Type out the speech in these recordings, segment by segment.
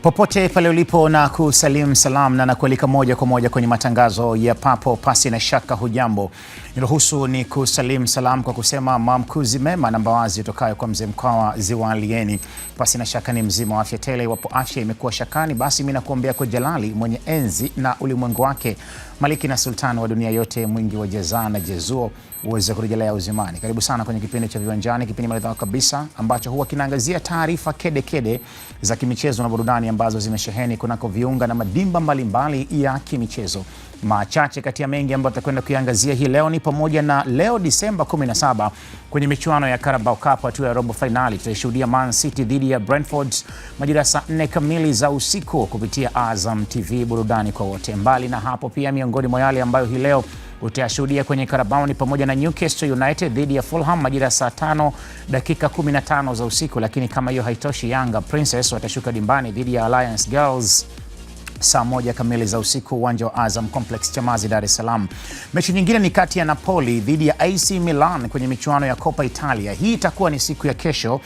Popote pale ulipo na kusalimu salam na nakualika moja kwa moja kwenye matangazo ya Papo Pasi na Shaka. Hujambo, niruhusu ni kusalimu salam kwa kusema maamkuzi mema na mbawazi utokayo kwa mzee Mkwawa Ziwa Alieni. Pasi na shaka ni mzima wa afya tele. Iwapo afya imekuwa shakani, basi mimi nakuombea kwa Jalali mwenye enzi na ulimwengu wake, maliki na sultani wa dunia yote, mwingi wa jaza na jezuo, uweze kurejelea uzimani. Karibu sana kwenye kipindi cha Viwanjani, kipindi maridhawa kabisa ambacho huwa kinaangazia taarifa kede za kimichezo na burudani ambazo zimesheheni kunako viunga na madimba mbalimbali ya kimichezo. Machache kati ya mengi ambayo tutakwenda kuiangazia hii leo ni pamoja na leo Disemba 17 kwenye michuano ya Carabao Cup hatua ya robo finali tutashuhudia Man City dhidi ya Brentford majira saa 4 kamili za usiku kupitia Azam TV, burudani kwa wote. Mbali na hapo, pia miongoni mwa yale ambayo hii leo utashuhudia kwenye Carabao ni pamoja na Newcastle United dhidi ya Fulham majira saa 5 dakika 15 za usiku. Lakini kama hiyo haitoshi, Yanga Princess watashuka dimbani dhidi ya Alliance Girls saa 1 kamili za usiku, uwanja wa Azam Complex Chamazi, Dar es Salaam. Mechi nyingine ni kati ya Napoli dhidi ya AC Milan kwenye michuano ya Coppa Italia. Hii itakuwa ni siku ya kesho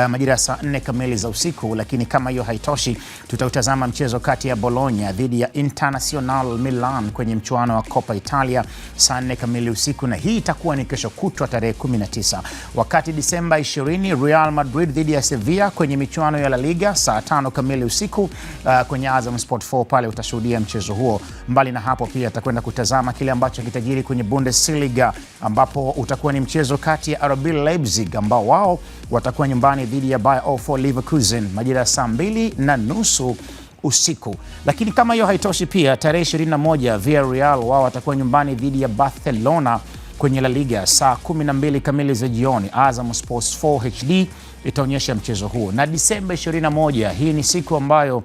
majira ya saa 4 kamili za usiku. Lakini kama hiyo haitoshi, tutautazama mchezo kati ya Bologna dhidi ya Internazionale Milan kwenye mchuano wa Coppa Italia saa 4 kamili usiku, na hii itakuwa ni kesho kutwa tarehe 19. Wakati Disemba 20 Real Madrid dhidi ya Sevilla kwenye michuano ya La Liga saa 5 kamili usiku kwenye Azam Sport 4 pale utashuhudia mchezo huo. Mbali na hapo, pia atakwenda kutazama kile ambacho kitajiri kwenye Bundesliga, ambapo utakuwa ni mchezo kati ya RB Leipzig ambao wao watakuwa nyumbani dhidi ya Bayer 04 Leverkusen majira ya saa 2:30 usiku. Lakini kama hiyo haitoshi, pia tarehe 21 Villarreal wao watakuwa nyumbani dhidi ya Barcelona kwenye La Liga saa 12 kamili za jioni. Azam Sports 4 HD itaonyesha mchezo huo. Na Disemba 21, hii ni siku ambayo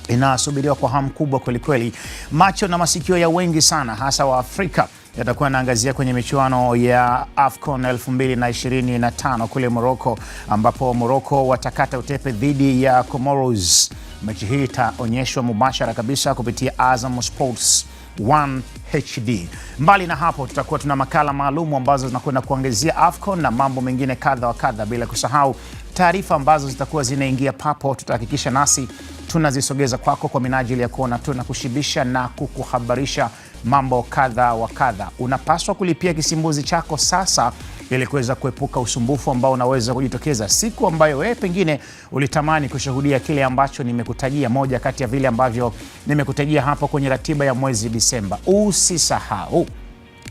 inasubiriwa kwa hamu kubwa kwelikweli. Macho na masikio ya wengi sana, hasa wa Afrika, yatakuwa naangazia kwenye michuano ya AFCON 2025 kule Morocco, ambapo Morocco watakata utepe dhidi ya Comoros. Mechi hii itaonyeshwa mubashara kabisa kupitia Azam Sports 1 HD. Mbali na hapo, tutakuwa tuna makala maalum ambazo zinakwenda kuangazia AFCON na mambo mengine kadha wa kadha, bila kusahau taarifa ambazo zitakuwa zinaingia papo. Tutahakikisha nasi tunazisogeza kwako kwa minajili ya kuona tunakushibisha na kukuhabarisha mambo kadha wa kadha. Unapaswa kulipia kisimbuzi chako sasa ili kuweza kuepuka usumbufu ambao unaweza kujitokeza siku ambayo wewe pengine ulitamani kushuhudia kile ambacho nimekutajia, moja kati ya vile ambavyo nimekutajia hapo kwenye ratiba ya mwezi Disemba. Usisahau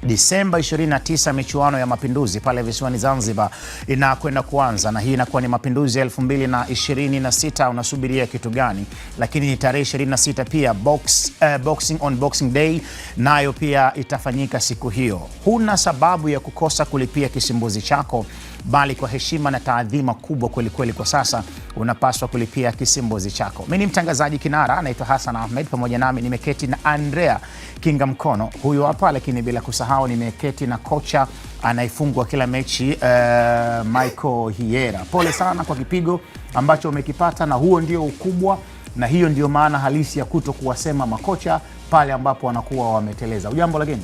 Disemba 29 michuano ya Mapinduzi pale visiwani Zanzibar inakwenda kuanza, na hii inakuwa ni Mapinduzi 2026. Unasubiria kitu gani? Lakini ni tarehe 26 pia boxing on Boxing Day nayo pia itafanyika siku hiyo. Huna sababu ya kukosa kulipia kisimbuzi chako, bali kwa heshima na taadhima kubwa kweli kweli kwa sasa unapaswa kulipia kisimbuzi chako. Mimi ni mtangazaji kinara, anaitwa Hassan Ahmed, pamoja nami nimeketi na Andrea Kinga Mkono huyo hapa, lakini bila kusahau nimeketi na kocha anaifungwa kila mechi Michael Hiera. Pole sana kwa kipigo ambacho umekipata, na huo ndio ukubwa na hiyo ndio maana halisi ya kuto kuwasema makocha pale ambapo wanakuwa wameteleza. Ujambo lakini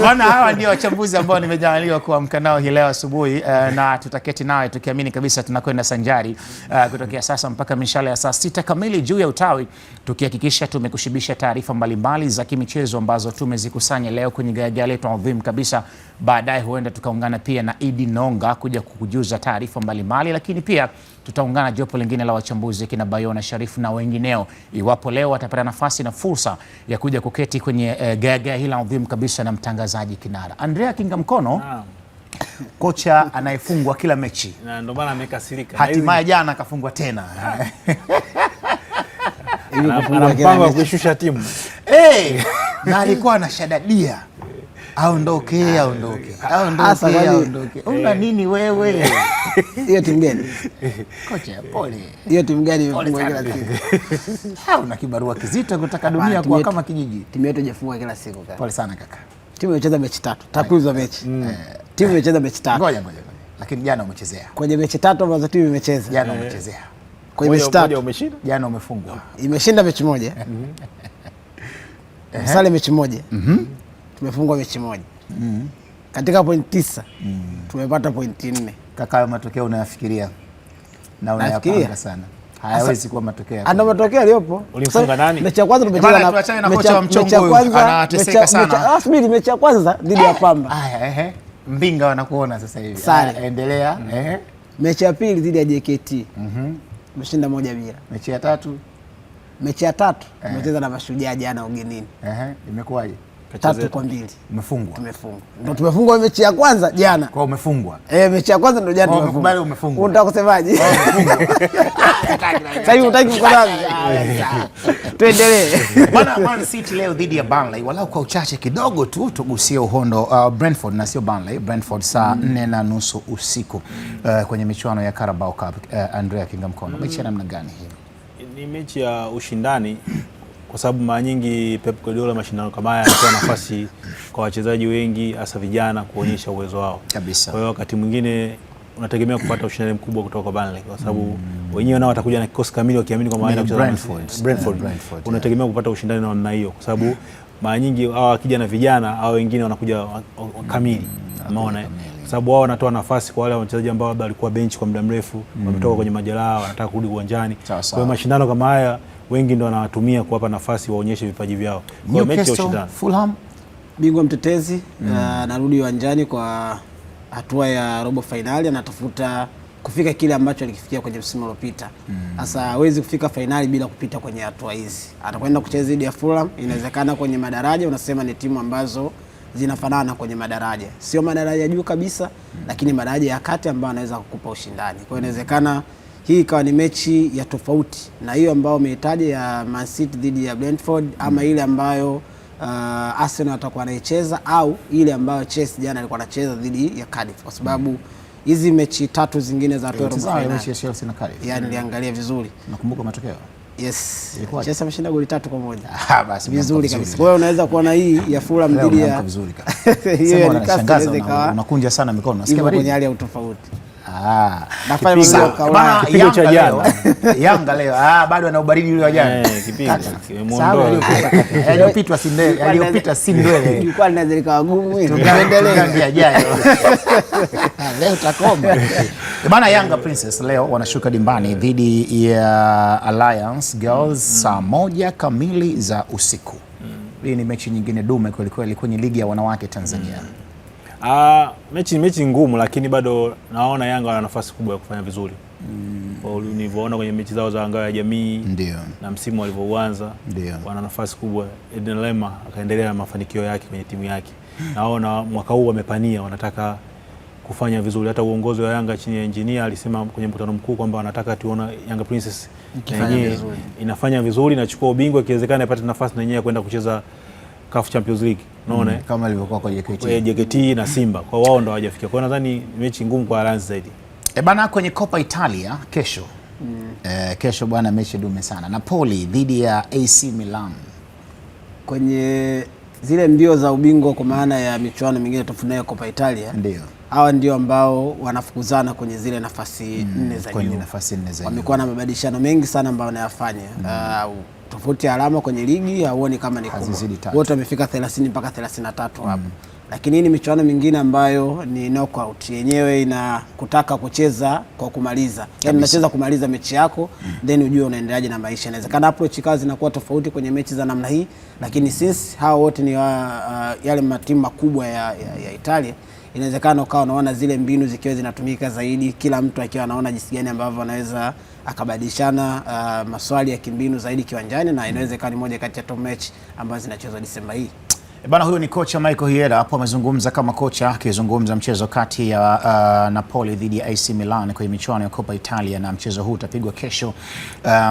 Wana hawa ndio wachambuzi ambao nimejaliwa kuamka nao hii leo asubuhi, na tutaketi nawe tukiamini kabisa tunakwenda sanjari kutokea sasa mpaka mishale ya saa 6 kamili juu ya utawi, tukihakikisha tumekushibisha taarifa mbalimbali za kimichezo ambazo tumezikusanya leo kwenye gaya letu adhimu kabisa. Baadaye huenda tukaungana pia na Idi Nonga kuja kukujuza taarifa mbalimbali, lakini pia tutaungana jopo lingine la wachambuzi kina Bayona Sharifu na wengineo, iwapo leo watapata nafasi na fursa ya kuja kuketi kwenye gaya hili adhimu kabisa na mtangazaji kinara Andrea Kinga Mkono. Kocha anayefungwa kila mechi, na ndio maana amekasirika. Hatimaye jana akafungwa tena. Anapanga kushusha timu. Na alikuwa anashadadia aondoke. Una nini wewe? Hiyo timu gani? Kocha, pole. Hiyo timu gani imefungwa kila siku? Una kibarua kizito kutaka dunia kuwa kama kijiji. Timu yetu haijafungwa kila siku kaka. Pole sana kaka. Timu imecheza mechi 3. Takwimu za mechi. Timu imecheza mechi 3. Ngoja. Lakini jana umechezea. Kwenye mechi 3 ambazo timu imecheza. Jana umechezea. Kwenye mechi 3 umeshinda? Jana umefungwa. Imeshinda mechi 1. Sale mechi 1. Tumefungwa mechi 1. Katika point 9 tumepata point 4. Kaka, matokeo unayafikiria na unayapanga sana. Hayawezi kuwa matokeo. Ana matokeo aliyopo. Ulimfunga nani? Mechi ya kwanza tumecheza na tuachane na kocha wa Mchongo, anateseka sana. Asubiri mechi ya kwanza dhidi ya Pamba. Haya Mbinga wanakuona sasa hivi. Endelea. Mechi ya pili dhidi ya JKT. Tumeshinda 1-0. Mechi ya tatu? Mechi ya tatu tumecheza na Mashujaa jana ugenini. Imekuwaje? 3-2. Umefungwa. Tumefungwa. Ndio tumefungwa mechi ya kwanza jana. Kwa umefungwa. Mechi ya kwanza ndio jana tumefungwa. Umefungwa. Unataka kusemaje? Sasa hivi unataka kukonaje? Tuendelee. Bwana, Man City leo dhidi ya Burnley, walau kwa uchache kidogo tu tugusie uhondo Brentford na sio Burnley. Brentford saa 4:30 usiku kwenye michuano ya Carabao Cup. Andrea Kingamkono, mechi ya namna gani hii? Ni mechi ya ushindani kwa sababu mara nyingi Pep Guardiola mashindano kama haya yanatoa nafasi kwa wachezaji wengi hasa vijana kuonyesha uwezo wao kabisa. Kwa hiyo wakati mwingine unategemea kupata ushindani mkubwa kutoka kwa Burnley kwa sababu wenyewe nao watakuja na kikosi kamili wakiamini kwamba wanaenda kucheza Brentford. Unategemea kupata ushindani na namna hiyo kwa sababu mara nyingi hao wakija na vijana au wengine wanakuja kamili. Umeona? Kwa sababu wao wanatoa nafasi kwa wale wachezaji ambao labda walikuwa bench kwa muda mrefu, wametoka kwenye majeraha, wanataka kurudi uwanjani. Kwa hiyo mashindano kama haya wengi ndio wanawatumia kuwapa nafasi waonyeshe vipaji vyao. Kwa mechi ya ushindani. Fulham bingwa mtetezi anarudi uwanjani kwa hatua ya robo finali, anatafuta kufika kile ambacho alikifikia kwenye msimu uliopita. Sasa hawezi kufika finali bila kupita kwenye hatua hizi. Atakwenda kucheza dhidi ya Fulham. Inawezekana kwenye madaraja unasema ni timu ambazo zinafanana kwenye madaraja. Sio madaraja juu kabisa, lakini madaraja ya kati ambayo anaweza kukupa ushindani. Kwa hiyo inawezekana hii ikawa ni mechi ya tofauti na hiyo ambayo umehitaji ya Man City dhidi ya Brentford ama ile ambayo Arsenal atakuwa anaicheza au ile ambayo Chelsea jana alikuwa anacheza dhidi ya Cardiff, kwa sababu hizi mechi tatu zingine za robo finali mechi ya Chelsea na Cardiff. Yani niliangalia vizuri. Nakumbuka matokeo. Yes. Chelsea ameshinda goli 3-1. Basi vizuri kabisa. Kwa hiyo unaweza kuona hii ya Fulham dhidi ya vizuri kabisa. Sema unashangaza, unakunja sana mikono. Nasikia kwenye hali ya utofauti. Nafanya Yanga leo bado ana ubaridi ule wa jana. Kipindi kimemuondoa. Yaliyopita si ndwele, yaliyopita si ndwele. Jukwaa linaweza likawa gumu hivi. Tunaendelea jayo. Leo takoma. Bana, Yanga Princess leo wanashuka dimbani dhidi ya Alliance Girls saa 1 kamili za usiku. Hii ni mechi nyingine dume kweli kweli kwenye ligi ya wanawake Tanzania. Mechi ngumu, lakini bado naona Yanga wana nafasi kubwa ya kufanya vizuri. Nilivyoona kwenye mechi zao za ngao ya jamii na msimu walivyoanza, wana nafasi kubwa. Eden Lema akaendelea na mafanikio yake kwenye timu yake. Naona mwaka huu wamepania, wanataka kufanya vizuri. Hata uongozi wa Yanga chini ya engineer alisema kwenye mkutano mkuu kwamba wanataka tuona Yanga Princess inafanya vizuri, inachukua ubingwa, ikiwezekana ipate nafasi na yenyewe kwenda kucheza CAF Champions League. Unaona kama ilivyokuwa kwa JKT. Kwa JKT na Simba. Kwa wao ndo hawajafikia. Kwa hiyo nadhani mechi ngumu kwa Alliance zaidi. Bana, kwenye Coppa Italia kesho. Kesho bwana, mechi dume sana. Napoli dhidi ya AC Milan. Kwenye zile mbio za ubingwa kwa maana ya michuano mingine tofauti ya Coppa Italia. Ndio. Hawa ndio ambao wanafukuzana kwenye zile nafasi 4 za juu. Kwenye nafasi 4 za juu. Wamekuwa na mabadilishano mengi sana ambayo wanayafanya. Tofauti ya alama kwenye ligi hauoni kama ni kubwa. Wote wamefika 30 mpaka 33 hapo. Lakini hii ni michuano mingine ambayo ni knockout, yenyewe inakutaka kucheza kwa kumaliza. Yaani unacheza kumaliza mechi yako then ujue unaendeleaje na maisha. Inawezekana approach kazi zinakuwa tofauti kwenye mechi za namna hii, lakini since hao wote ni yale matimu makubwa ya Italia, inawezekana ukawa unaona zile mbinu zikiwa zinatumika zaidi, kila mtu akiwa anaona jinsi gani ambavyo anaweza akabadilishana maswali ya kimbinu zaidi kiwanjani, na inawezekana ni moja kati ya top match ambazo zinachezwa Disemba hii. Bana, huyo ni kocha Michael Hiera hapo amezungumza kama kocha akizungumza mchezo kati ya Napoli dhidi ya AC Milan kwenye michuano ya Coppa Italia, na mchezo huu utapigwa kesho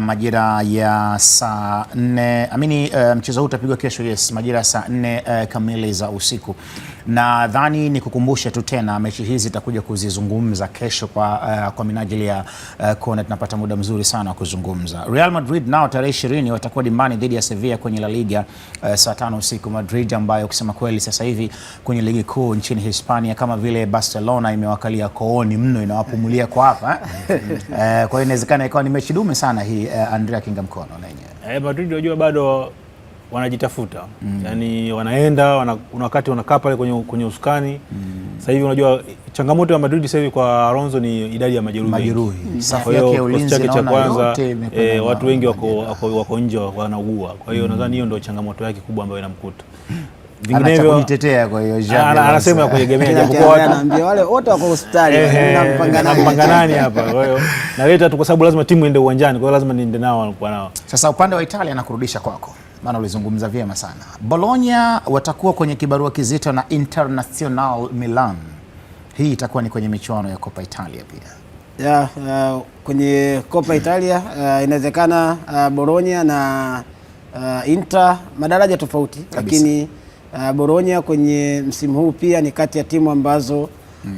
majira ya saa 4. Mchezo huu utapigwa kesho majira ya saa 4 kamili za usiku. Nadhani ni kukumbusha tu tena mechi hizi itakuja kuzizungumza kesho kwa minajili ya kuona tunapata muda mzuri sana wa kuzungumza. Real Madrid nao tarehe 20 watakuwa dimbani dhidi ya Sevilla kwenye La Liga saa 5 usiku. Madrid ambayo kusema kweli sasa hivi kwenye ligi kuu nchini Hispania kama vile Barcelona imewakalia kooni mno, inawapumulia kwa hapa. Kwa hiyo inawezekana ikawa ni mechi dume sana hii, Andrea Kingamkono na yenyewe. Madrid unajua bado wanajitafuta. Yani wanaenda wakati wanakaa pale kwenye usukani. Sasa hivi unajua changamoto ya Madrid sasa hivi kwa Alonso ni idadi ya majeruhi. Safu yake ya ulinzi cha kwanza watu wengi wako nje wanaugua. Kwa hiyo nadhani hiyo ndio changamoto yake kubwa ambayo inamkuta. Vinginevyo kujitetea, kwa hiyo anasema kuegemea, japokuwa anaambia wale wote wako hospitali nampanga nani hapa. Kwa hiyo naleta tu kwa sababu lazima timu iende uwanjani, kwa hiyo lazima niende nao kwa nao. Sasa upande wa Italia nakurudisha kwako, maana ulizungumza vyema sana. Bologna watakuwa kwenye kibarua kizito na Internazionale Milan. Hii itakuwa ni kwenye michuano ya Coppa Italia pia. Kwenye Coppa Italia inawezekana Bologna na Inter madaraja tofauti kabisa. Lakini Bologna kwenye msimu huu pia ni kati ya timu ambazo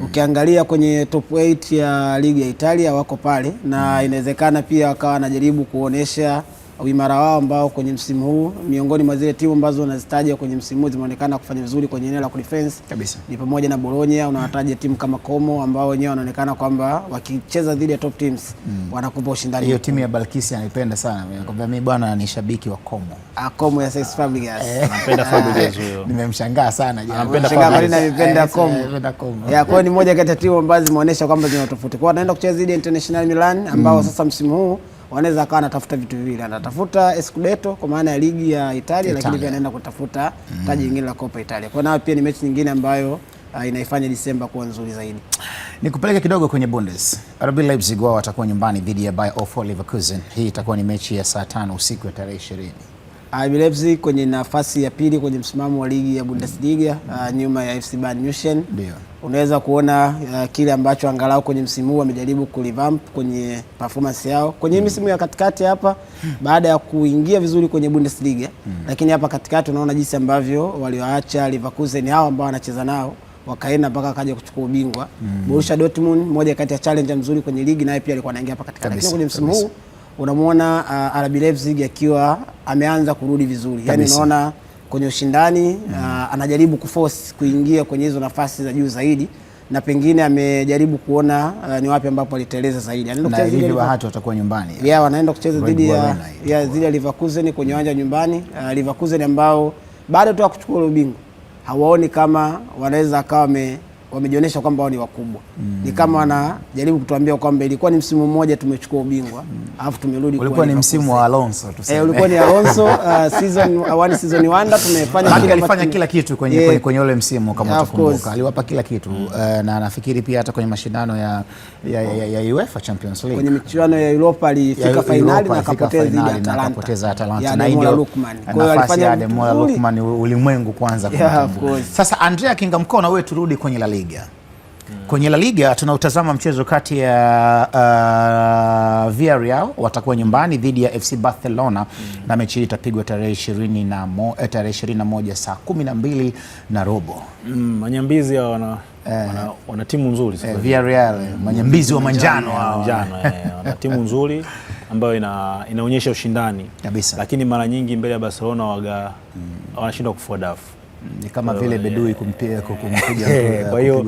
ukiangalia kwenye top 8 ya ligi ya Italia wako pale, na inawezekana pia wakawa wanajaribu kuonesha uimara wao ambao kwenye msimu huu miongoni mwa zile timu ambazo unazitaja kwenye msimu huu zimeonekana kufanya vizuri kwenye eneo la defense kabisa. Ni pamoja na Bologna, unawataja timu kama Como ambao wenyewe wanaonekana kwamba wakicheza dhidi ya top teams wanakupa ushindani. Hiyo timu ya Balkisi anaipenda sana. Nakwambia mimi bwana ni shabiki wa Como. Como ya Cesc Fabregas. Napenda Fabregas huyo. Nimemshangaa sana jana. Napenda Fabregas. Anapenda Como. Ya kwa ni moja kati ya timu ambazo zimeonyesha kwamba zina tofauti. Kwa wanaenda kucheza dhidi ya Internazionale Milan ambao sasa msimu huu wanaweza akawa anatafuta vitu viwili. Anatafuta Scudetto kwa maana ya ligi ya Italia, lakini pia anaenda kutafuta taji lingine la Coppa Italia. Kwa nayo pia ni mechi nyingine ambayo inaifanya Disemba kuwa nzuri zaidi. Nikupeleke kidogo kwenye Bundes. RB Leipzig wao watakuwa nyumbani dhidi ya Bayer 04 Leverkusen. Hii itakuwa ni mechi ya saa 5 usiku ya tarehe 20. RB Leipzig kwenye nafasi ya pili kwenye msimamo wa ligi ya Bundesliga nyuma ya FC Bayern Munich. Ndio. Unaweza kuona kile ambacho angalau kwenye msimu huu wamejaribu kurevamp kwenye performance yao kwenye misimu ya katikati hapa baada ya kuingia vizuri kwenye Bundesliga, lakini hapa katikati unaona jinsi ambavyo walioacha Leverkusen hao ambao wanacheza nao wakaenda mpaka akaja kuchukua ubingwa. Borussia Dortmund moja kati ya challenger mzuri kwenye ligi, naye pia alikuwa anaingia hapa katikati. Lakini kwenye msimu huu unamuona RB Leipzig akiwa ameanza kurudi vizuri. Yaani unaona kwenye ushindani anajaribu kuforce kuingia kwenye hizo nafasi za juu zaidi, na pengine amejaribu kuona ni wapi ambapo aliteleza zaidi. Anaenda kucheza dhidi ya Bahati, watakuwa nyumbani. Wanaenda kucheza dhidi ya Leverkusen kwenye uwanja nyumbani. Leverkusen ambao bado tu kuchukua ubingwa hawaoni kama wanaweza akawa wamejionyesha kwamba wao ni wakubwa. Ni kama wanajaribu kutuambia kwamba ilikuwa ni msimu mmoja tumechukua ubingwa, alafu tumerudi kwa ulikuwa ni msimu wa Alonso tuseme. Ulikuwa ni Alonso season 1 tumefanya alifanya kila kitu kwenye ule msimu kama utakumbuka. Aliwapa kila kitu na nafikiri pia hata kwenye mashindano ya UEFA Champions League. Kwenye michuano ya Europa alifika finali na akapoteza Atalanta. Na ndio kwa hiyo alifanya Ademola Lookman ulimwengu kwanza kumtambua. Sasa Andrea Kingamkona, wewe turudi kwenye La Liga. Kwenye La Liga tunautazama mchezo kati ya Villarreal watakuwa nyumbani dhidi ya FC Barcelona na mechi hii itapigwa tarehe 21 saa 12:30. Manyambizi wana timu nzuri sasa. Villarreal manyambizi wa manjano wana timu nzuri ambayo inaonyesha ushindani kabisa, lakini mara nyingi mbele ya Barcelona wanashindwa kufua dafu. Ni kama vile Bedui kumpiga kwa hiyo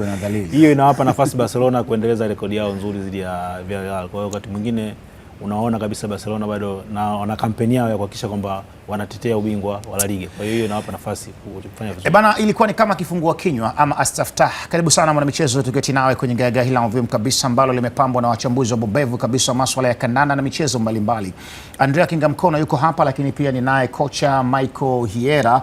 hiyo inawapa nafasi Barcelona kuendeleza rekodi yao nzuri dhidi ya Villarreal. Kwa hiyo wakati mwingine unaona kabisa Barcelona bado wana kampeni yao ya kuhakikisha kwamba wanatetea ubingwa wa La Liga. Kwa hiyo inawapa nafasi kufanya vizuri. Bana, ilikuwa ni kama kifungua kinywa ama astaftah. Karibu sana mwana michezo, tuketi nawe kwenye gaya hili la mvumo kabisa ambalo limepambwa na wachambuzi wa bobevu kabisa wa masuala ya kandanda na michezo mbalimbali. Andrea Kingamkona yuko hapa, lakini pia ni naye kocha Michael Hiera,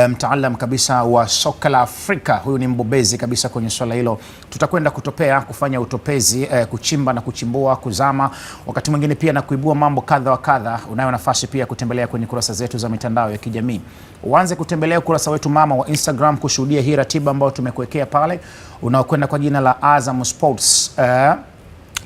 mtaalam kabisa wa soka la Afrika. Huyu ni mbobezi kabisa kwenye swala hilo. Tutakwenda kufanya utopezi, kuchimba na kuchimbua, kuzama, wakati mwingine pia na kuibua mambo kadha wa kadha. Unayo nafasi pia kutembelea kwenye kurasa zetu za mitandao ya kijamii. Uanze kutembelea ukurasa wetu mama wa Instagram kushuhudia hii ratiba ambayo tumekuwekea pale, unaokwenda kwa jina la Azam Sports.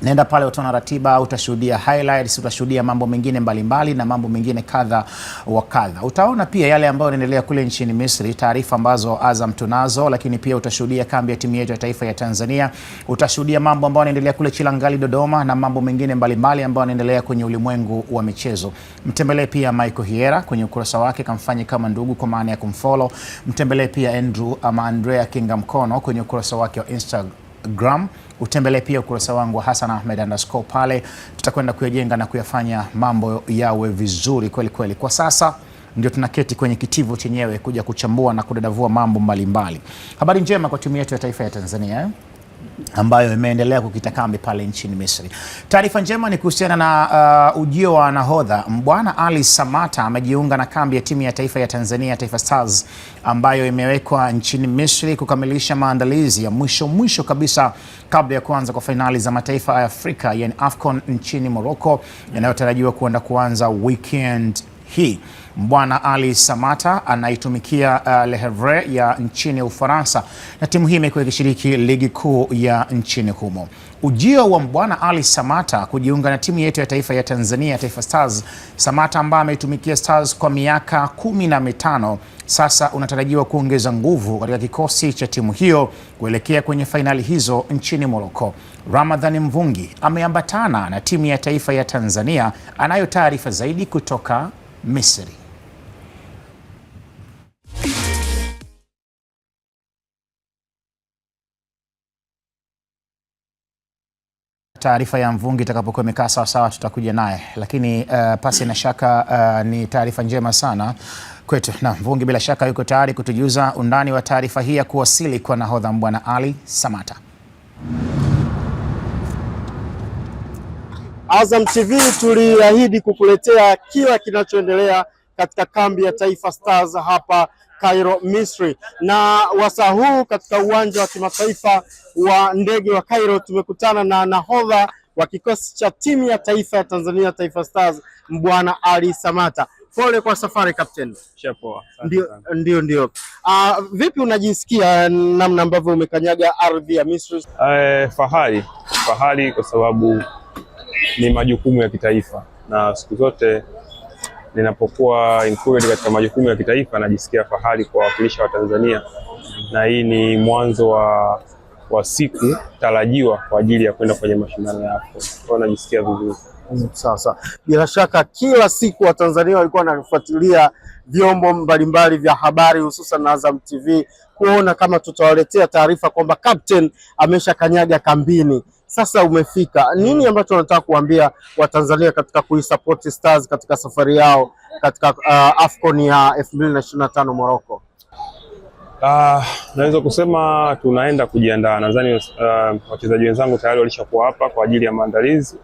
Nenda pale utaona ratiba, utashuhudia highlights, utashuhudia mambo mengine mbalimbali na mambo mengine kadha wa kadha. Utaona pia yale ambayo yanaendelea kule nchini Misri, taarifa ambazo Azam tunazo, lakini pia utashuhudia kambi ya timu yetu ya taifa ya Tanzania. Utashuhudia mambo ambayo yanaendelea kule Chilangali Dodoma na mambo mengine mbalimbali ambayo yanaendelea kwenye ulimwengu wa michezo. Mtembelee pia Michael Hiera kwenye ukurasa wake, kamfanye kama ndugu kwa maana ya kumfollow. Mtembelee pia Andrea Kingamkona kwenye ukurasa wake wa Instagram. Utembelee pia ukurasa wangu wa Hassan Ahmed _ pale. Tutakwenda kuyajenga na kuyafanya mambo yawe vizuri kweli kweli. Kwa sasa ndio tunaketi kwenye kitivo chenyewe kuja kuchambua na kudadavua mambo mbalimbali. Habari njema kwa timu yetu ya taifa ya Tanzania ambayo imeendelea kukita kambi pale nchini Misri. Taarifa njema ni kuhusiana na ujio wa nahodha Mbwana Ali Samata. Amejiunga na kambi ya timu ya taifa ya Tanzania, Taifa Stars, ambayo imewekwa nchini Misri kukamilisha maandalizi ya mwisho kabisa kabla ya kuanza kwa fainali za mataifa ya Afrika, yani AFCON nchini Morocco, yanayotarajiwa kuanza weekend hii. Mbwana Ali Samata anaitumikia Le Havre ya nchini Ufaransa, na timu hii imekuwa ikishiriki ligi kuu ya nchini humo. Ujio wa Mbwana Ali Samata kujiunga na timu yetu ya taifa ya Tanzania, Taifa Stars, Samata ambaye ameitumikia Stars kwa miaka 15 sasa, unatarajiwa kuongeza nguvu katika kikosi cha timu hiyo kuelekea kwenye fainali hizo nchini Morocco. Ramadhani Mvungi ameambatana na timu ya taifa ya Tanzania, anayo taarifa zaidi kutoka Misri. Taarifa ya Mvungi itakapokuwa imekaa sawa tutakuja naye, lakini pasi na shaka ni taarifa njema sana kwetu, na Mvungi bila shaka yuko tayari kutujuza undani wa taarifa hii ya kuwasili kwa nahodha Mbwana Ali Samata. Azam TV tuliahidi kukuletea kila kinachoendelea katika kambi ya Taifa Stars hapa Cairo, Misri, na wasaa huu katika uwanja wa kimataifa wa ndege wa Cairo tumekutana na nahodha wa kikosi cha timu ya taifa ya Tanzania, Taifa Stars, Mbwana Ali Samata. Pole kwa safari captain. Shapoa. Ndio. Vipi unajisikia namna ambavyo umekanyaga ardhi ya Misri? Fahari kwa sababu ni majukumu ya kitaifa, na siku zote ninapokuwa included katika majukumu ya kitaifa najisikia fahari kuwakilisha wa Tanzania, na hii ni mwanzo wa siku tarajiwa kwa ajili ya kwenda kwenye mashindano ya AFCON. Kwa najisikia vizuri. Sasa bila shaka kila siku wa Tanzania walikuwa wanafuatilia vyombo mbalimbali vya habari hususan na Azam TV kuona kama tutawaletea taarifa kwamba captain ameshakanyaga kambini. Sasa umefika. Nini ambacho unataka kuambia Watanzania katika kuisupport Stars katika safari yao katika AFCON ya 2025 Morocco? Naweza kusema tunaenda kujiandaa. Nadhani wachezaji wenzangu tayari walishakuwa hapa kwa ajili ya maandalizi.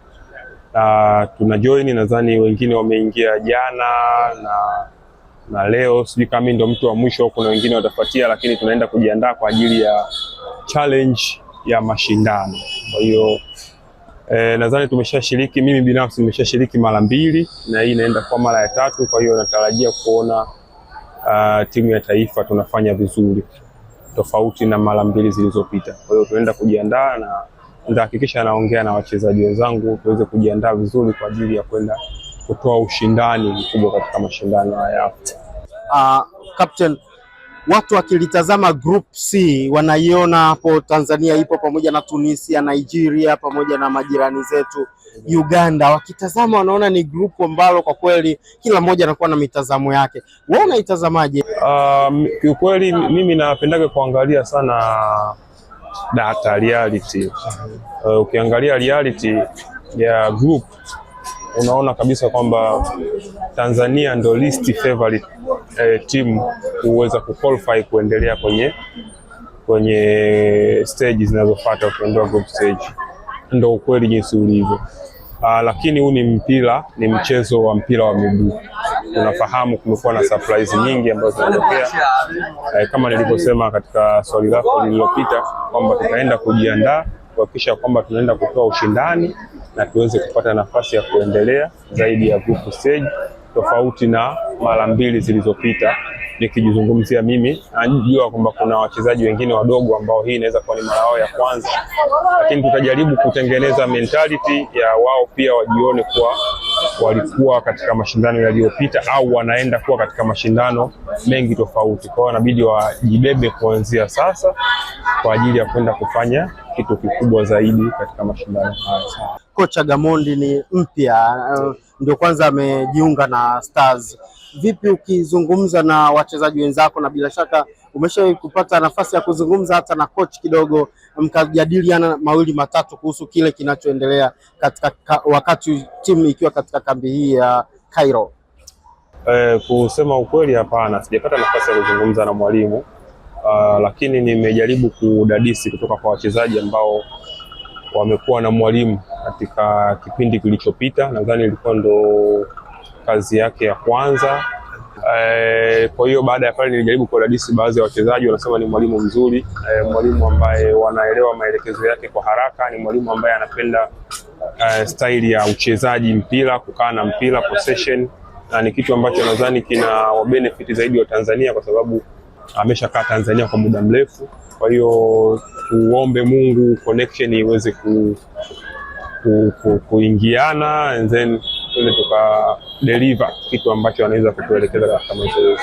Tuna join, nadhani wengine wameingia jana na leo, sijui kama ndio mtu wa mwisho, kuna wengine watafuatia, lakini tunaenda kujiandaa kwa ajili ya challenge ya mashindano. Kwa hiyo nadhani tumeshashiriki, mimi binafsi nimeshashiriki mara 2 na hii inaenda kwa mara ya 3. Kwa hiyo natarajia kuona timu ya taifa tunafanya vizuri tofauti na mara 2 zilizopita. Kwa hiyo tunaenda kujiandaa na nitahakikisha naongea na wachezaji wenzangu tuweze kujiandaa vizuri kwa ajili ya kwenda kutoa ushindani mkubwa katika mashindano haya. Captain, watu wakilitazama Group C wanaiona hapo Tanzania ipo pamoja na Tunisia, Nigeria pamoja na majirani zetu Uganda. Wakitazama wanaona ni group ambalo kwa kweli kila mmoja anakuwa na mitazamo yake. Wewe unaitazamaje? Kiukweli mimi napendaga kuangalia sana data, reality. Ukiangalia reality ya group unaona kabisa kwamba Tanzania ndio least favorite team kuweza kuqualify kuendelea kwenye stage zinazofuata ukiondoa group stage. Ndio ukweli jinsi ulivyo. Lakini huu ni mchezo wa mpira wa miguu. Tunafahamu kumekuwa na surprise nyingi ambazo zinatokea. Kama nilivyosema katika swali lako lililopita kwamba tutaenda kujiandaa kuhakikisha kwamba tunaenda kutoa ushindani na tuweze kupata nafasi ya kuendelea zaidi ya group stage, tofauti na mara 2 zilizopita. Nikijizungumzia mimi, najua kwamba kuna wachezaji wengine wadogo ambao hii inaweza kuwa ni mara yao ya kwanza, lakini tutajaribu kutengeneza mentality ya wao pia wajione kuwa walikuwa katika mashindano yaliyopita au wanaenda kuwa katika mashindano mengi tofauti. Kwa hiyo inabidi wajibebe kuanzia sasa kwa ajili ya kwenda kufanya kitu kikubwa zaidi katika mashindano haya. Kocha Gamondi ni mpya, ndio kwanza amejiunga na Stars. Vipi ukizungumza na wachezaji wenzako, na bila shaka umeshawahi kupata nafasi ya kuzungumza hata na coach kidogo, mkajadiliana mawili matatu kuhusu kile kinachoendelea katika wakati timu ikiwa katika kambi hii ya Cairo? Kusema ukweli hapana, sijapata nafasi ya kuzungumza na mwalimu, lakini nimejaribu kudadisi kutoka kwa wachezaji ambao wamekuwa na mwalimu katika kipindi kilichopita. Nadhani ilikuwa ndo kazi yake ya kwanza. Kwa hiyo baada ya pale nilijaribu kudadisi baadhi ya wachezaji, wanasema ni mwalimu mzuri, mwalimu ambaye wanaelewa maelekezo yake kwa haraka, ni mwalimu ambaye anapenda style ya uchezaji mpira, kukaa na mpira, possession, na ni kitu ambacho nadhani kina benefit zaidi wa Tanzania kwa sababu ameshakaa Tanzania kwa muda mrefu. Kwa hiyo tuombe Mungu connection iweze kuingiana and then tuka deliver kitu ambacho anaweza kutuelekeza katika mazoezi.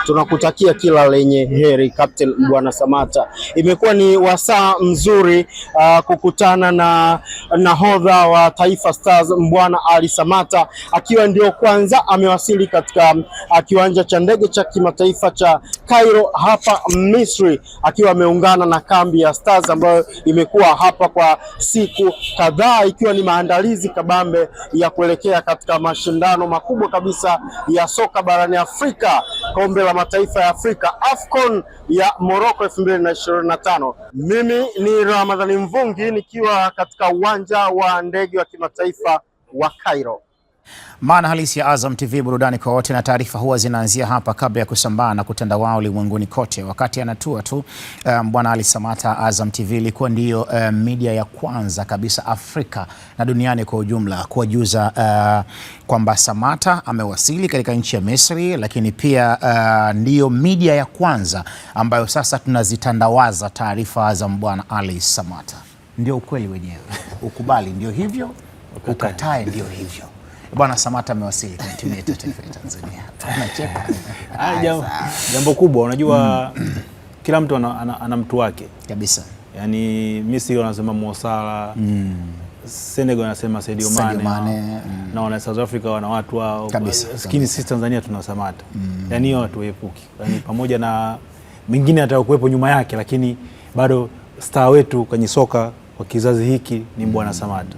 Tunakutakia kila lenye heri Captain Mbwana Samatta. Imekuwa ni wasaa mzuri kukutana na nahodha wa Taifa Stars Mbwana Ali Samatta, akiwa ndio kwanza amewasili katika kiwanja cha ndege cha kimataifa cha Cairo hapa Misri, akiwa ameungana na kambi ya Stars ambayo imekuwa hapa kwa siku kadhaa, ikiwa ni maandalizi kabambe ya kuelekea katika mashindano makubwa kabisa ya soka barani Afrika, kombe la mataifa ya Afrika AFCON ya Morocco 2025. Mimi ni Ramadhani Mvungi nikiwa katika uwanja wa ndege wa kimataifa wa Cairo. Maana halisi ya Azam TV, burudani kwa wote, na taarifa huwa zinaanzia hapa kabla ya kusambaa na kutandawaa ulimwenguni kote. Wakati anatua tu Mbwana Ali Samatta, Azam TV ilikuwa ndiyo media ya kwanza kabisa Afrika na duniani kwa ujumla kuwajuza kwamba Samatta amewasili katika nchi ya Misri, lakini pia ndiyo media ya kwanza ambayo sasa tunazitandawaza taarifa za Mbwana Ali Samatta. Ndio ukweli wenyewe. Ukubali ndio hivyo, ukatae ndio hivyo. Bwana Samatta amewasili kwenye timu ya taifa ya Tanzania. Tunacheka. Jambo kubwa, unajua kila mtu ana mtu wake kabisa. Yaani Misri wanasema Mo Salah, Senegal wanasema Sadio Mane. Na South Africa wana watu wao. Lakini sisi Tanzania tuna Samatta. Yaani hiyo watu waepuki. Yaani pamoja na mingine atakuwepo nyuma yake, lakini bado star wetu kwenye soka kwa kizazi hiki ni Mbwana Samatta.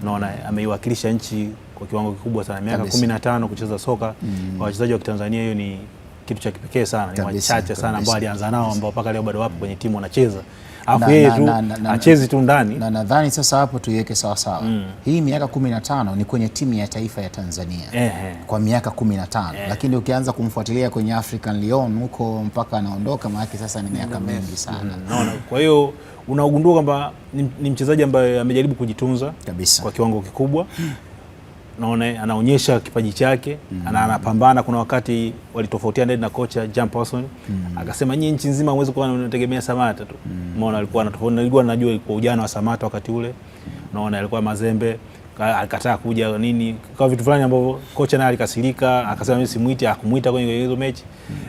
Naona ameiwakilisha nchi kwa kiwango kikubwa sana. Miaka 15 kucheza soka kwa wachezaji wa Tanzania, hiyo ni kitu cha kipekee sana. Ni wachache sana ambao alianza nao ambao mpaka leo bado wapo kwenye timu wanacheza. Alafu yeye tu achezi tu ndani. Na nadhani sasa hapo tuiweke sawa sawa. Hii miaka 15 ni kwenye timu ya taifa ya Tanzania. Kwa miaka 15. Lakini ukianza kumfuatilia kwenye African Lyon huko mpaka anaondoka, maana sasa ni miaka mingi sana. Naona. Kwa hiyo unaugundua kwamba ni mchezaji ambaye amejaribu kujitunza kabisa kwa kiwango kikubwa. Naona anaonyesha kipaji chake, anapambana. Kuna wakati walitofautiana na kocha Jean Paulson, akasema nyinyi nchi nzima huwezi kuwa unategemea Samatta tu. Umeona alikuwa anatofauti, nilikuwa najua kwa ujana wa Samatta wakati ule. Naona alikuwa mazembe, alikataa kuja nini, kwa vitu fulani ambavyo kocha naye alikasirika, akasema mimi simuiti, akumuita kwenye hizo mechi.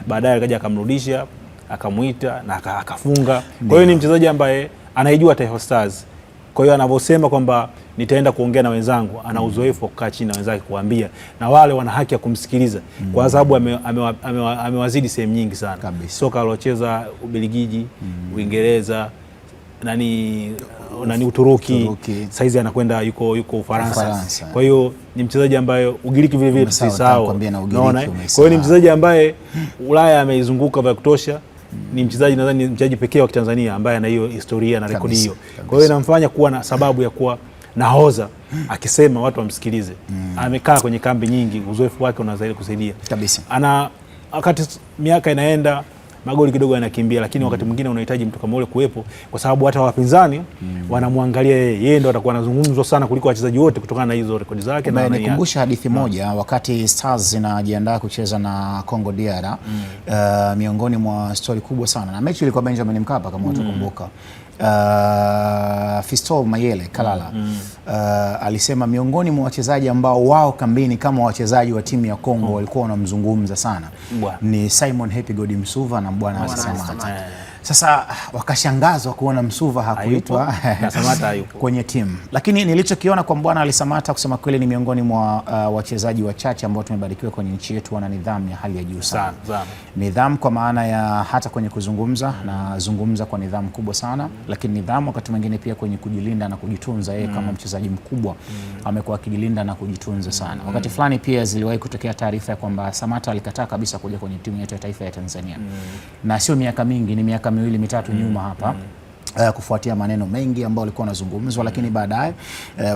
Baadaye akaja akamrudisha, akamuita na akafunga. Kwa hiyo ni mchezaji ambaye anaijua Taifa Stars. Kwa hiyo anavyosema kwamba nitaenda kuongea na wenzangu, ana uzoefu wa kukaa chini na wenzake kuambia, na wale wana haki ya kumsikiliza kwa sababu amewazidi sehemu nyingi sana kabisa. Soka alocheza Ubelgiji, Uingereza, nani Uturuki, saizi anakwenda yuko Ufaransa. Kwa hiyo ni mchezaji ambaye Ugiriki vile vile tusisahau. Unaona? Kwa hiyo ni mchezaji ambaye Ulaya ameizunguka vya kutosha. Ni mchezaji nadhani mchezaji pekee wa Tanzania ambaye ana hiyo historia na rekodi hiyo. Kwa hiyo inamfanya kuwa na sababu ya kuwa nahodha, akisema watu wamsikilize. Amekaa kwenye kambi nyingi, uzoefu wake unaweza kusaidia kabisa. Wakati miaka inaenda, magoli kidogo yanakimbia, lakini wakati mwingine unahitaji mtu kama yule kuwepo, kwa sababu hata wapinzani wanamwangalia yeye ndio atakuwa anazungumzwa sana kuliko wachezaji wote kutokana na hizo rekodi zake. Na nikumbusha hadithi moja wakati Stars zinajiandaa kucheza na Congo DR, miongoni mwa story kubwa sana, na mechi ilikuwa Benjamin Mkapa kama utakumbuka. Fiston Mayele Kalala alisema miongoni mwa wachezaji ambao wao kambini kama wachezaji wa timu ya Kongo walikuwa wanamzungumza sana ni Simon Happy God Msuva na Mbwana Ali Samatta. Sasa wakashangazwa kuona Msuva hakuitwa na Samata hayupo kwenye timu, lakini nilichokiona kwa Mbwana Ali Samata kusema kweli ni miongoni mwa wachezaji wachache ambao tumebarikiwa kwenye nchi yetu, wana nidhamu ya hali ya juu sana. Nidhamu kwa maana ya hata kwenye kuzungumza na zungumza kwa nidhamu kubwa sana, lakini nidhamu wakati mwingine pia kwenye kujilinda na kujitunza. Yeye kama mchezaji mkubwa amekuwa akijilinda na kujitunza sana. Wakati fulani pia ziliwahi kutokea taarifa ya kwamba Samata alikataa kabisa kuja kwenye timu yetu ya taifa ya Tanzania, na sio miaka mingi, ni miaka 2-3 nyuma hapa, kufuatia maneno mengi ambayo walikuwa wanazungumzwa, lakini baadaye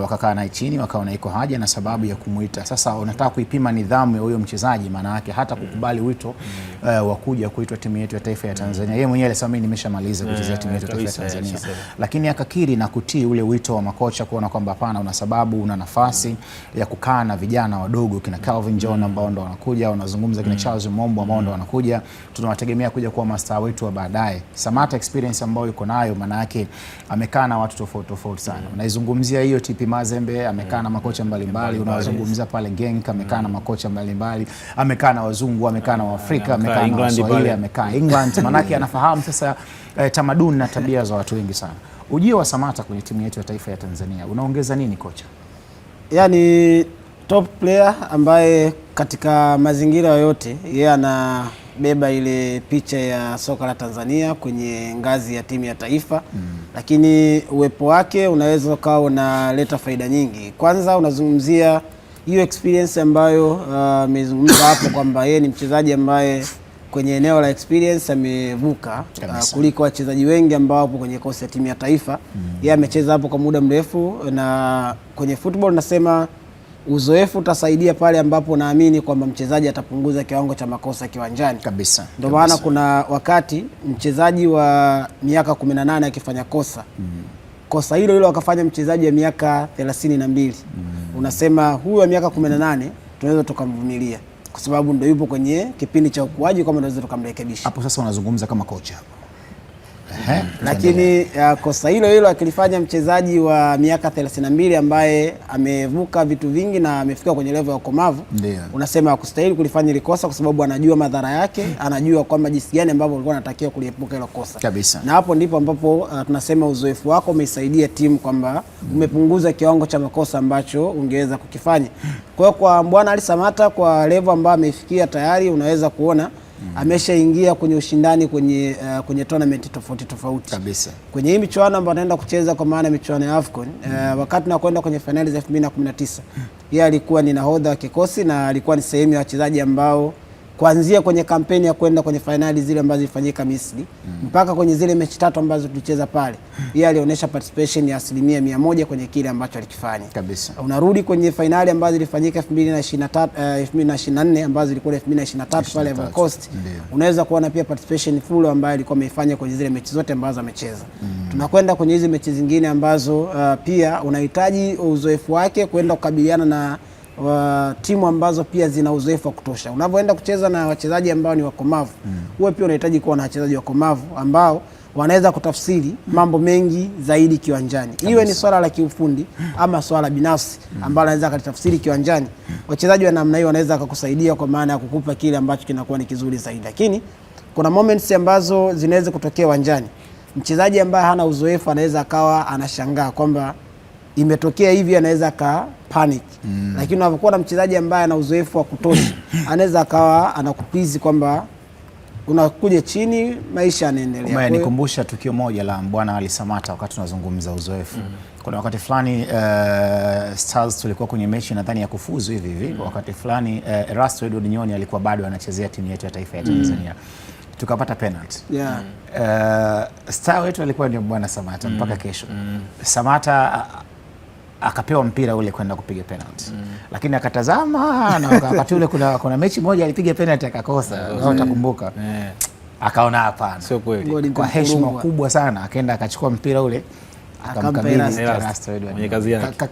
wakakaa naye chini wakaona iko haja na sababu ya kumuita. Sasa unataka kuipima nidhamu ya huyo mchezaji, maana yake hata kukubali wito wa kuja kuitwa timu yetu ya taifa ya Tanzania. Yeye mwenyewe alisema mimi nimeshamaliza kuchezea timu yetu ya taifa ya Tanzania, lakini akakiri na kutii ule wito wa makocha kuona kwamba hapana, una sababu, una nafasi ya kukaa na vijana wadogo kina Calvin John ambao ndo wanakuja, unazungumza kina Charles Mombo ambao ndo wanakuja, tunawategemea kuja kuwa mastaa wetu wa baadaye. Samata experience ambayo yuko nayo, maana yake amekaa na watu tofauti sana. Unaizungumzia hiyo TP Mazembe, amekaa na makocha mbalimbali, unawazungumzia pale Genk, amekaa na makocha mbalimbali, amekaa na wazungu, amekaa na Waafrika, amekaa na Waswahili, amekaa England. Maana yake anafahamu sasa tamaduni na tabia za watu wengi sana. Ujio wa Samata kwenye timu yetu ya taifa ya Tanzania unaongeza nini kocha? Yani top player ambaye katika mazingira yoyote yeye anabeba ile picha ya soka la Tanzania kwenye ngazi ya timu ya taifa. Lakini uwepo wake unaweza ukawa unaleta faida nyingi. Kwanza unazungumzia hiyo experience ambayo amezungumza hapo kwamba yeye ni mchezaji ambaye kwenye eneo la experience amevuka kuliko wachezaji wengi ambao wapo kwenye kosi ya timu ya taifa. Yeye amecheza hapo kwa muda mrefu, na kwenye football nasema uzoefu utasaidia pale ambapo naamini kwamba mchezaji atapunguza kiwango cha makosa kiwanjani kabisa. Ndio maana kuna wakati mchezaji wa miaka 18 akifanya kosa kosa hilo akafanya mchezaji wa miaka 32, unasema huyu wa miaka 18 tunaweza tukamvumilia kwa sababu ndio yupo kwenye kipindi cha ukuaji, kama tunaweza tukamrekebisha. Hapo sasa unazungumza kama kocha hapo. Lakini kosa hilo akilifanya mchezaji wa miaka 32 ambaye amevuka vitu vingi na amefika kwenye level ya ukomavu, unasema hakustahili kulifanya ile kosa kwa sababu anajua madhara yake, anajua kwamba jinsi gani ambavyo alikuwa anatakiwa kuliepuka hilo kosa kabisa. Na hapo ndipo ambapo tunasema uzoefu wako umeisaidia timu kwamba umepunguza kiwango cha makosa ambacho ungeweza kukifanya. Kwa hiyo kwa Mbwana Ali Samata kwa level ambayo amefikia tayari unaweza kuona ameshaingia kwenye ushindani kwenye tournament tofauti kabisa. Kwenye hii michuano ambayo anaenda kucheza kwa maana michuano ya AFCON, wakati na kwenda kwenye finali za 2019, yeye alikuwa ni nahodha wa kikosi na alikuwa ni sehemu ya wachezaji ambao kuanzia kwenye kampeni ya kwenda kwenye finali zile ambazo zilifanyika Misri mpaka kwenye zile mechi 3 ambazo tulicheza pale, yeye alionyesha participation ya 100% kwenye kile ambacho alikifanya kabisa. Unarudi kwenye finali ambazo zilifanyika 2024 ambazo zilikuwa 2023 pale Ivory Coast, unaweza kuona pia participation full ambayo alikuwa ameifanya kwenye zile mechi zote ambazo amecheza. Tunakwenda kwenye hizi mechi zingine ambazo pia unahitaji uzoefu wake kwenda kukabiliana na timu ambazo pia zina uzoefu wa kutosha. Unapoenda kucheza na wachezaji ambao ni wakomavu, wewe pia unahitaji kuwa na wachezaji wakomavu ambao wanaweza kutafsiri mambo mengi zaidi kiwanjani. Iwe ni swala la kiufundi ama swala binafsi ambalo anaweza kutafsiri kiwanjani. Wachezaji wa namna hiyo wanaweza kukusaidia kwa maana ya kukupa kile ambacho kinakuwa ni kizuri zaidi. Lakini kuna moments ambazo zinaweza kutokea uwanjani. Mchezaji ambaye hana uzoefu anaweza akawa anashangaa kwamba imetokea hivi, anaweza ka panic. Lakini unapokuwa na mchezaji ambaye ana uzoefu wa kutosha, anaweza akawa anakupizi kwamba unakuja chini, maisha yanaendelea. Umenikumbusha tukio moja la Mbwana Ali Samata wakati tunazungumza uzoefu. Kuna wakati fulani Stars tulikuwa kwenye mechi nadhani ya kufuzu hivi. Wakati fulani Erasto Edward Nyoni alikuwa bado anachezea timu yetu ya taifa ya Tanzania. Tukapata penalty. Star wetu alikuwa ni Mbwana Samata mpaka kesho. Samata akapewa mpira ule kwenda kupiga penalty. Lakini akatazama na wakati ule kuna mechi moja alipiga penalty akakosa. Utakumbuka. Akaona hapana, sio kweli. Kwa heshima kubwa sana akaenda akachukua mpira ule akamkabidhi Erasto mwenye kazi yake.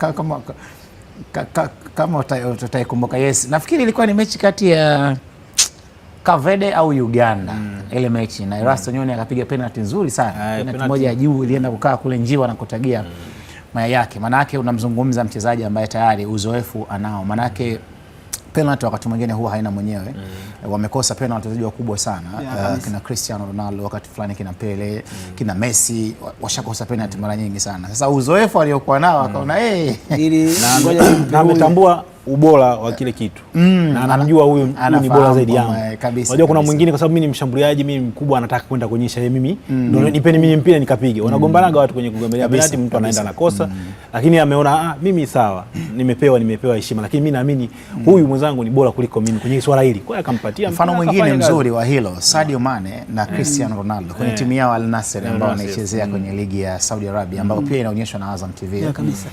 Kama utaikumbuka, yes. Nafikiri ilikuwa ni mechi kati ya Kavede au Uganda ile mechi, na Erasto Nyoni akapiga penalty nzuri sana. Penalty moja ya juu ilienda kukaa kule njiwa na kutagia maya yake. Manake unamzungumza mchezaji ambaye tayari uzoefu anao. Manake penalty wakati mwingine huwa haina mwenyewe. Wamekosa penalty wachezaji wakubwa sana, kina Cristiano Ronaldo wakati fulani, kina Pele, kina Messi washakosa penalty mara nyingi sana. Sasa uzoefu aliokuwa nao akaona ili na ametambua ubora wa kile kitu na anamjua huyu ni bora zaidi yangu. Unajua kuna mwingine kwa sababu mimi ni mshambuliaji, mimi mkubwa, anataka kwenda kuonyesha yeye mimi ndio nipeni mimi mpira nikapige. Wanagombanaga watu kwenye kugombea penalty, mtu anaenda nakosa, lakini ameona mimi sawa, nimepewa heshima, lakini mimi naamini huyu mwenzangu ni bora kuliko mimi kwenye swala hili. Kwa hiyo akampatia. Mfano mwingine mzuri wa hilo, Sadio Mane na Cristiano Ronaldo kwenye timu yao Al Nassr ambao wanaichezea kwenye ligi ya Saudi Arabia ambao pia inaonyeshwa na Azam TV. Kabisa.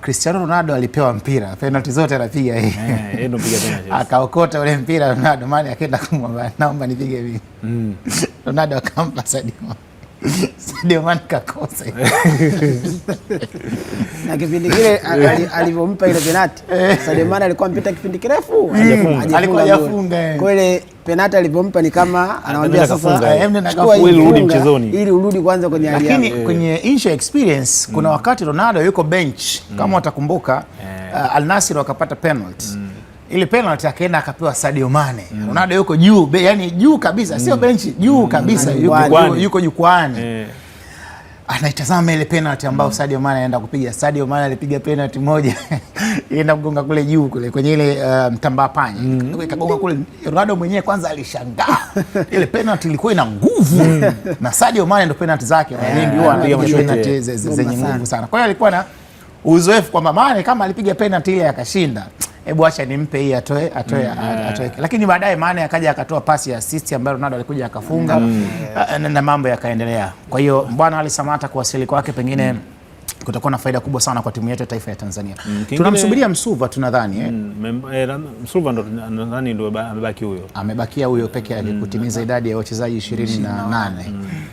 Cristiano Ronaldo alipewa mpira, penalty zote anapiga yeye. Yeye ndo piga penalty. Akaokota ule mpira Ronaldo, Mane akaenda kumwambia naomba nipige hivi. Ronaldo akampa Sadio Mane kakosa. Na kipindi kile alivyompa ile penalty, Sadio Mane alikuwa mpita kipindi kirefu, alikuwa hajafunga. Kwa ile penalty alivyompa ni kama anamwambia sasa urudi mchezoni ili urudi kwanza kwenye hali yako. Lakini kwenye issue experience kuna wakati Ronaldo yuko bench kama utakumbuka, Al Nassr wakapata penalty. Ile penalty akaenda akapewa Sadio Mane. Ronaldo yuko juu, yani juu kabisa, sio benchi, juu kabisa, yuko jukwani. Anaitazama ile penalty ambayo Sadio Mane anaenda kupiga. Sadio Mane alipiga penalty moja ilienda kugonga kule juu kule kwenye ile mtambaa panya. Ikagonga kule. Ronaldo mwenyewe kwanza alishangaa. Ile penalty ilikuwa ina nguvu. Na Sadio Mane ndo penalty zake nyingi huwa anapiga penalty zenye nguvu sana. Kwa hiyo alikuwa na uzoefu kwamba Mane kama alipiga penalty ile akashinda, hebu acha nimpe hii atoe. Lakini baadaye Mane akaja akatoa pasi ya assist ambayo Ronaldo alikuja akafunga, na mambo yakaendelea. Kwa hiyo Bwana Ali Samata kuwasili kwake pengine kutakuwa na faida kubwa sana kwa timu yetu ya taifa ya Tanzania. Tunamsubiria Msuva tunadhani Msuva ndo nadhani ndo amebaki huyo. Amebakia huyo peke yake kutimiza idadi ya wachezaji 28.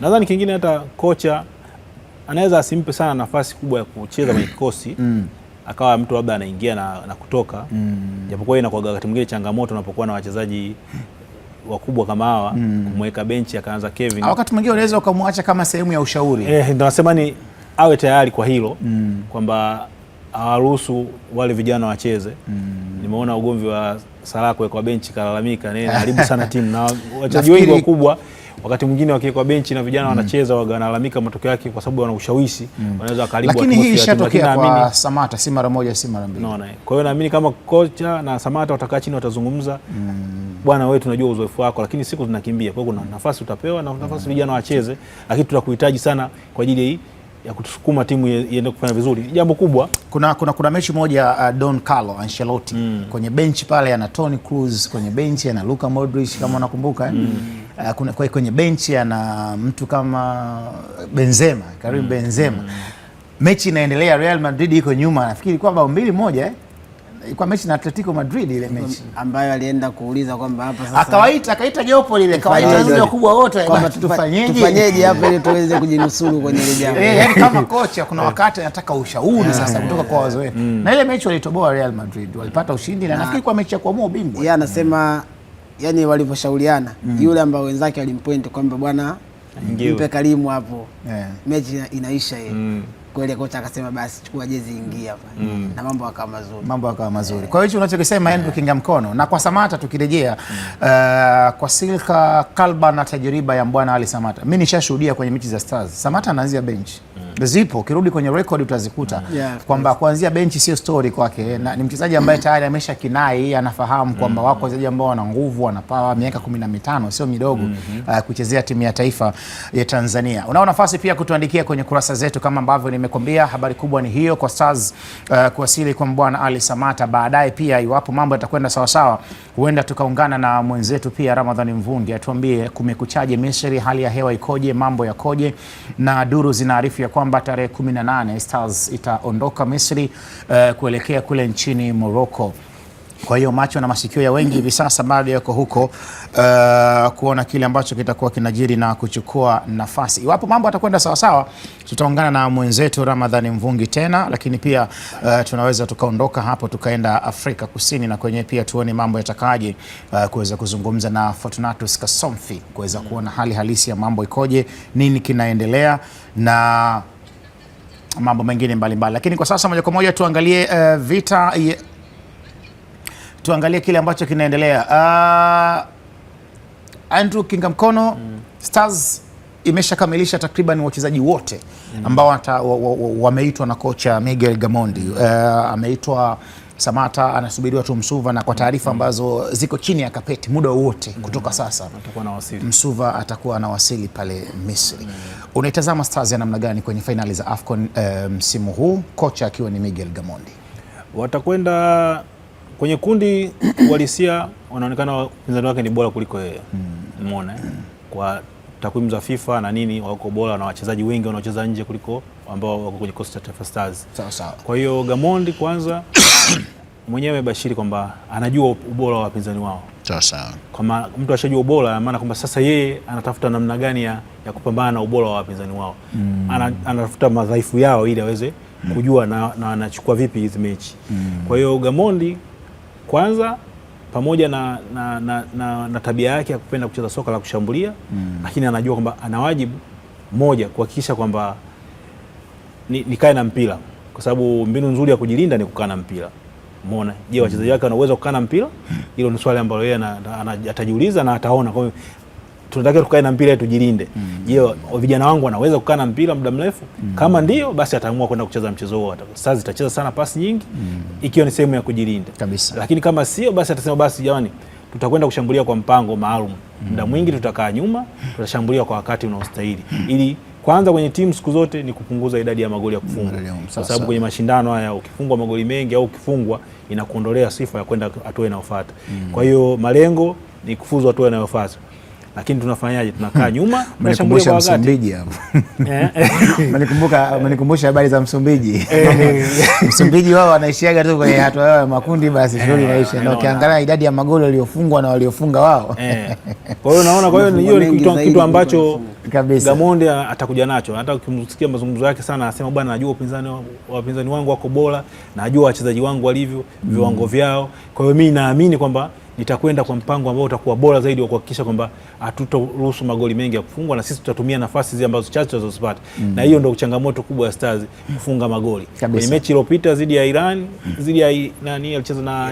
Nadhani kingine hata kocha anaweza asimpe sana nafasi kubwa ya kucheza kwenye kikosi. Akawa mtu labda anaingia na kutoka. Japokuwa inakuwa wakati mwingine changamoto unapokuwa na wachezaji wakubwa kama hawa, kumweka benchi akaanza Kevin. Wakati mwingine unaweza ukamwacha kama sehemu ya ushauri. Ndio nasema ni awe tayari kwa hilo, kwamba hawaruhusu wale vijana wacheze. Nimeona ugomvi wa Salah kwa benchi, kalalamika nene haribu sana timu, na wachezaji wengi wakubwa wakati mwingine wakiwekwa benchi na vijana wanacheza wanalalamika matokeo yake kwa sababu wana ushawishi, wanaweza karibu. Lakini hii ishatokea kwa Samata, si mara moja si mara mbili. Unaona. Kwa hiyo naamini kama kocha na Samata watakaa chini watazungumza, bwana wewe tunajua uzoefu wako, lakini siku zinakimbia, kwa hiyo kuna nafasi utapewa na nafasi vijana wacheze, lakini tutakuhitaji sana kwa ajili ya kutusukuma timu iende kufanya vizuri. Jambo kubwa, kuna mechi moja Don Carlo Ancelotti kwenye benchi pale ana Toni Kroos, kwenye benchi ana Luka Modric kama unakumbuka. Kwenye benchi ana mtu kama Benzema, Karim Benzema. Mechi inaendelea, Real Madrid iko nyuma, nafikiri kwamba 2-1 ilikuwa mechi na Atletico Madrid, ile mechi ambayo alienda kuuliza kwamba hapa sasa akaita jopo lile, kawaita wakubwa wote kwamba tufanyeje hapa ili tuweze kujinusuru kwenye ile jambo. Yaani kama kocha kuna wakati anataka ushauri sasa kutoka kwa wazoefu. Na ile mechi walitoboa Real Madrid, walipata ushindi na nafikiri kwa mechi ya kuamua ubingwa. Yeye anasema yani walivyoshauriana, yule ambaye wenzake alimpoint kwamba bwana mpe Karimu hapo, mechi inaisha hiyo. Kweli kocha akasema basi chukua jezi ingia hapa, na mambo yakawa mazuri. Kwa hiyo hicho unachokisema yani tukinga mkono. Na kwa Samata tukirejea kwa silka kalba na tajriba ya Bwana Ali Samata, mimi nishashuhudia kwenye mechi za Stars Samata anaanzia bench. Zipo ukirudi kwenye record utazikuta kwamba kuanzia benchi sio story kwake, na ni mchezaji ambaye tayari amesha kinai, anafahamu kwamba wako wachezaji ambao wana nguvu, wana power, miaka 15 sio midogo kuchezea timu ya taifa ya Tanzania. Unao nafasi pia kutuandikia kwenye kurasa zetu kama ambavyo nimekwambia. Habari kubwa ni hiyo kwa Stars kuwasili kwa Bwana Ali Samata. Baadaye pia iwapo mambo yatakwenda sawa sawa, huenda tukaungana na mwenzetu pia Ramadhani Mvungi atuambie kumekuchaje Misri, hali ya hewa ikoje, mambo yakoje, na duru zinaarifu ya kwamba tarehe 18 Stars itaondoka Misri kuelekea kule nchini Morocco. Kwa hiyo macho na masikio ya wengi hivi sasa bado yako huko kuona kile ambacho kitakuwa kinajiri na kuchukua nafasi. Iwapo mambo yatakwenda sawa sawa, tutaungana na mwenzetu Ramadhani Mvungi tena, lakini pia tunaweza tukaondoka hapo tukaenda Afrika Kusini na kwenye pia tuone mambo yatakaje, kuweza kuzungumza na Fortunatus Kasomfi kuweza kuona hali halisi ya mambo ikoje, nini kinaendelea na mambo mengine mbalimbali. Lakini kwa sasa moja kwa moja tuangalie tuangalie kile ambacho kinaendelea. Andrew Kingamkono, Stars imeshakamilisha takriban wachezaji wote ambao wameitwa na kocha Miguel Gamondi. Ameitwa Samata, anasubiriwa tu Msuva, na kwa taarifa ambazo ziko chini ya kapeti muda wote kutoka sasa Msuva atakuwa anawasili pale Misri. Unaitazama Stars ya namna gani kwenye finali za AFCON msimu huu, kocha akiwa ni Miguel Gamondi? Watakwenda kwenye kundi walisia, wanaonekana wapinzani wake ni bora kuliko yeye. Umeona kwa takwimu za FIFA na nini, wako bora na wachezaji wengi wanaocheza nje kuliko ambao wako kwenye Costa Taifa Stars. Sawa. Kwa hiyo Gamondi kwanza mwenyewe amebashiri kwamba anajua ubora wa wapinzani wao. Sawa. Kama mtu ashajua ubora, maana kwamba sasa yeye anatafuta namna gani ya kupambana na ubora wa wapinzani wao. Anatafuta madhaifu yao ili aweze kujua na anachukua vipi hizi mechi. Kwa hiyo Gamondi kwanza, pamoja na tabia yake ya kupenda kucheza soka la kushambulia, lakini anajua kwamba ana wajibu moja kuhakikisha kwamba nikae na mpira, kwa sababu mbinu nzuri ya kujilinda ni kukaa na mpira. Umeona? Je, wachezaji wake wana uwezo kukaa na mpira? Hilo ni swali ambalo yeye atajiuliza na ataona. Kwa hiyo tunataka tukae na mpira tujilinde. Je, vijana wangu wanaweza kukaa na mpira muda mrefu? Kama ndio, basi ataamua kwenda kucheza mchezo huo. Sasa zitacheza sana pasi nyingi ikiwa ni sehemu ya kujilinda kabisa. Lakini kama sio, basi atasema basi jamani, tutakwenda kushambulia kwa mpango maalum. Muda mwingi tutakaa nyuma, tutashambulia kwa wakati unaostahili. Ili kwanza kwenye timu siku zote ni kupunguza idadi ya magoli ya kufungwa. Kwa sababu kwenye mashindano haya ukifungwa magoli mengi au ukifungwa inakuondolea sifa ya kwenda hatua inayofuata. Kwa hiyo malengo ni kufuzu hatua inayofuata. Lakini tunafanyaje? Tunakaa nyuma, tunashambulia kwa wakati. Msumbiji hapo. Umenikumbusha habari za Msumbiji. Msumbiji wao wanaishiaga tu kwenye hatua yao ya makundi, basi shughuli inaisha. Na ukiangalia idadi ya magoli waliofungwa na waliofunga wao. Kwa hiyo unaona, kwa hiyo hiyo ni kitu ambacho Gamondi atakuja nacho. Hata ukimsikia mazungumzo yake sana, anasema bwana, najua wapinzani wangu wako bora, najua wachezaji wangu walivyo, viwango vyao. Kwa hiyo mimi naamini kwamba nitakwenda kwa mpango ambao utakuwa bora zaidi wa kuhakikisha kwamba hatutoruhusu magoli mengi ya kufungwa, na sisi tutatumia nafasi zile ambazo chache tunazozipata. Na hiyo ndio changamoto kubwa ya Stars, kufunga magoli. Kwenye mechi iliyopita dhidi ya Iran, dhidi ya nani alicheza na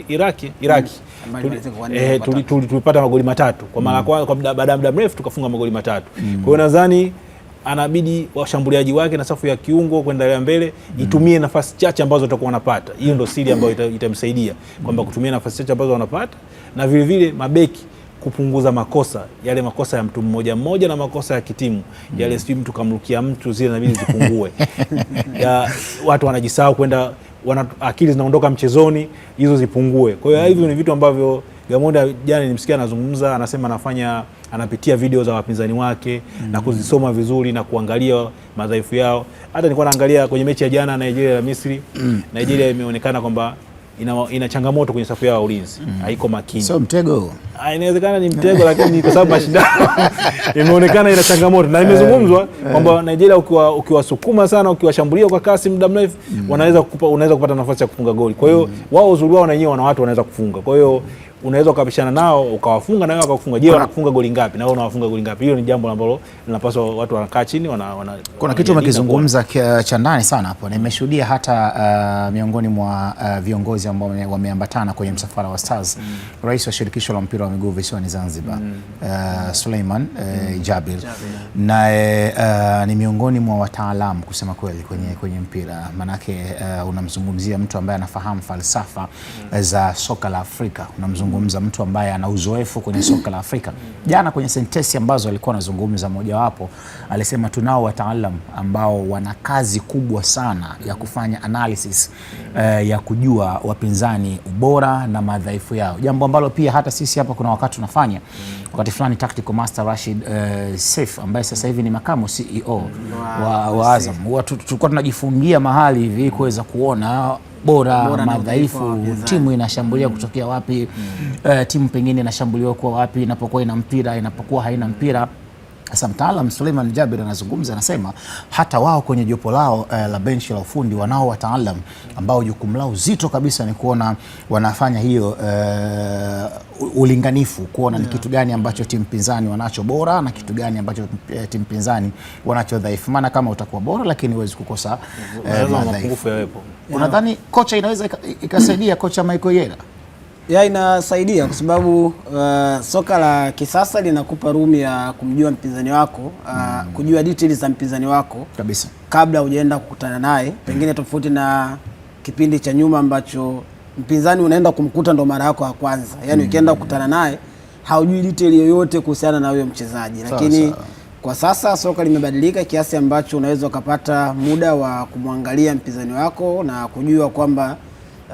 Iraki. Tulipata magoli 3 kwa mara kwa baada ya muda mrefu tukafunga magoli 3. Kwa hiyo nadhani anabidi washambuliaji wake na safu ya kiungo kwenda mbele itumie nafasi chache ambazo watakuwa wanapata. Hiyo ndio siri ambayo itamsaidia kwamba kutumia nafasi chache ambazo wanapata, na vile vile mabeki kupunguza makosa, yale makosa ya mtu mmoja mmoja na makosa ya kitimu. Yale si mtu kamrukia mtu, zile inabidi zipungue. Ya watu wanajisahau kwenda, akili zinaondoka mchezoni, hizo zipungue. Kwa hiyo hivyo ni vitu ambavyo Gamondi jana nimsikia anazungumza, anasema anapitia video za wapinzani wake na kuzisoma vizuri na kuangalia madhaifu yao. Hata nilikuwa naangalia kwenye mechi ya jana Nigeria na Misri. Nigeria imeonekana kwamba ina changamoto kwenye safu yao ya ulinzi. Haiko makini. Sio mtego. Inawezekana ni mtego, lakini kwa sababu mashindano imeonekana ina changamoto. Na imezungumzwa kwamba Nigeria ukiwasukuma sana, ukiwashambulia kwa kasi muda mrefu, unaweza kupata nafasi ya kufunga goli. Kwa hiyo wao uzuri wao na wenyewe wana watu wanaweza kufunga. Kwa hiyo unaweza ukapishana nao ukawafunga na wao wakakufunga. Je, wanakufunga goli ngapi na wao unawafunga goli ngapi? Hilo ni jambo ambalo linapaswa watu wanakaa chini kuna kitu umekizungumza cha ndani sana hapo. Nimeshuhudia hata miongoni mwa viongozi ambao wameambatana kwenye msafara wa Stars, Rais wa shirikisho la mpira wa miguu visiwani Zanzibar, Suleiman Jabir, na ni miongoni mwa wataalamu kusema kweli kwenye mpira. Manake unamzungumzia mtu ambaye anafahamu falsafa za soka la Afrika, unamzungumza mtu ambaye ana uzoefu kwenye soka la Afrika. Jana kwenye sentensi ambazo alikuwa anazungumza, mojawapo alisema tunao wataalamu ambao wana kazi kubwa sana ya kufanya analysis ya kujua wapinzani ubora na madhaifu yao, jambo ambalo pia hata sisi hapa kuna wakati tunafanya. Wakati fulani Tactical Master Rashid Seif ambaye sasa hivi ni makamu CEO wa Azam, tulikuwa tunajifungia mahali hivi kuweza kuona bora madhaifu, timu inashambulia kutokea wapi, timu pengine inashambuliwa kwa wapi, inapokuwa ina mpira, inapokuwa haina mpira. Sasa mtaalamu Suleiman Jabir anazungumza, anasema hata wao kwenye jopo lao la benchi la ufundi wanao wataalamu ambao jukumu lao zito kabisa ni kuona wanafanya hiyo ulinganifu, kuona ni kitu gani ambacho timu pinzani wanacho bora na kitu gani ambacho timu pinzani wanacho dhaifu. Maana kama utakuwa bora lakini huwezi kukosa madhaifu. Unadhani kocha inaweza ikasaidia kocha Michael Yera? Inasaidia kwa sababu soka la kisasa linakupa room ya kumjua mpinzani wako, kujua details za mpinzani wako kabisa kabla hujaenda kukutana naye, pengine tofauti na kipindi cha nyuma ambacho mpinzani unaenda kumkuta ndo mara yako ya kwanza. Yaani ukienda kukutana naye haujui detail yoyote kuhusiana na huyo mchezaji. Lakini kwa sasa soka limebadilika kiasi ambacho unaweza ukapata muda wa kumwangalia mpinzani wako na kujua kwamba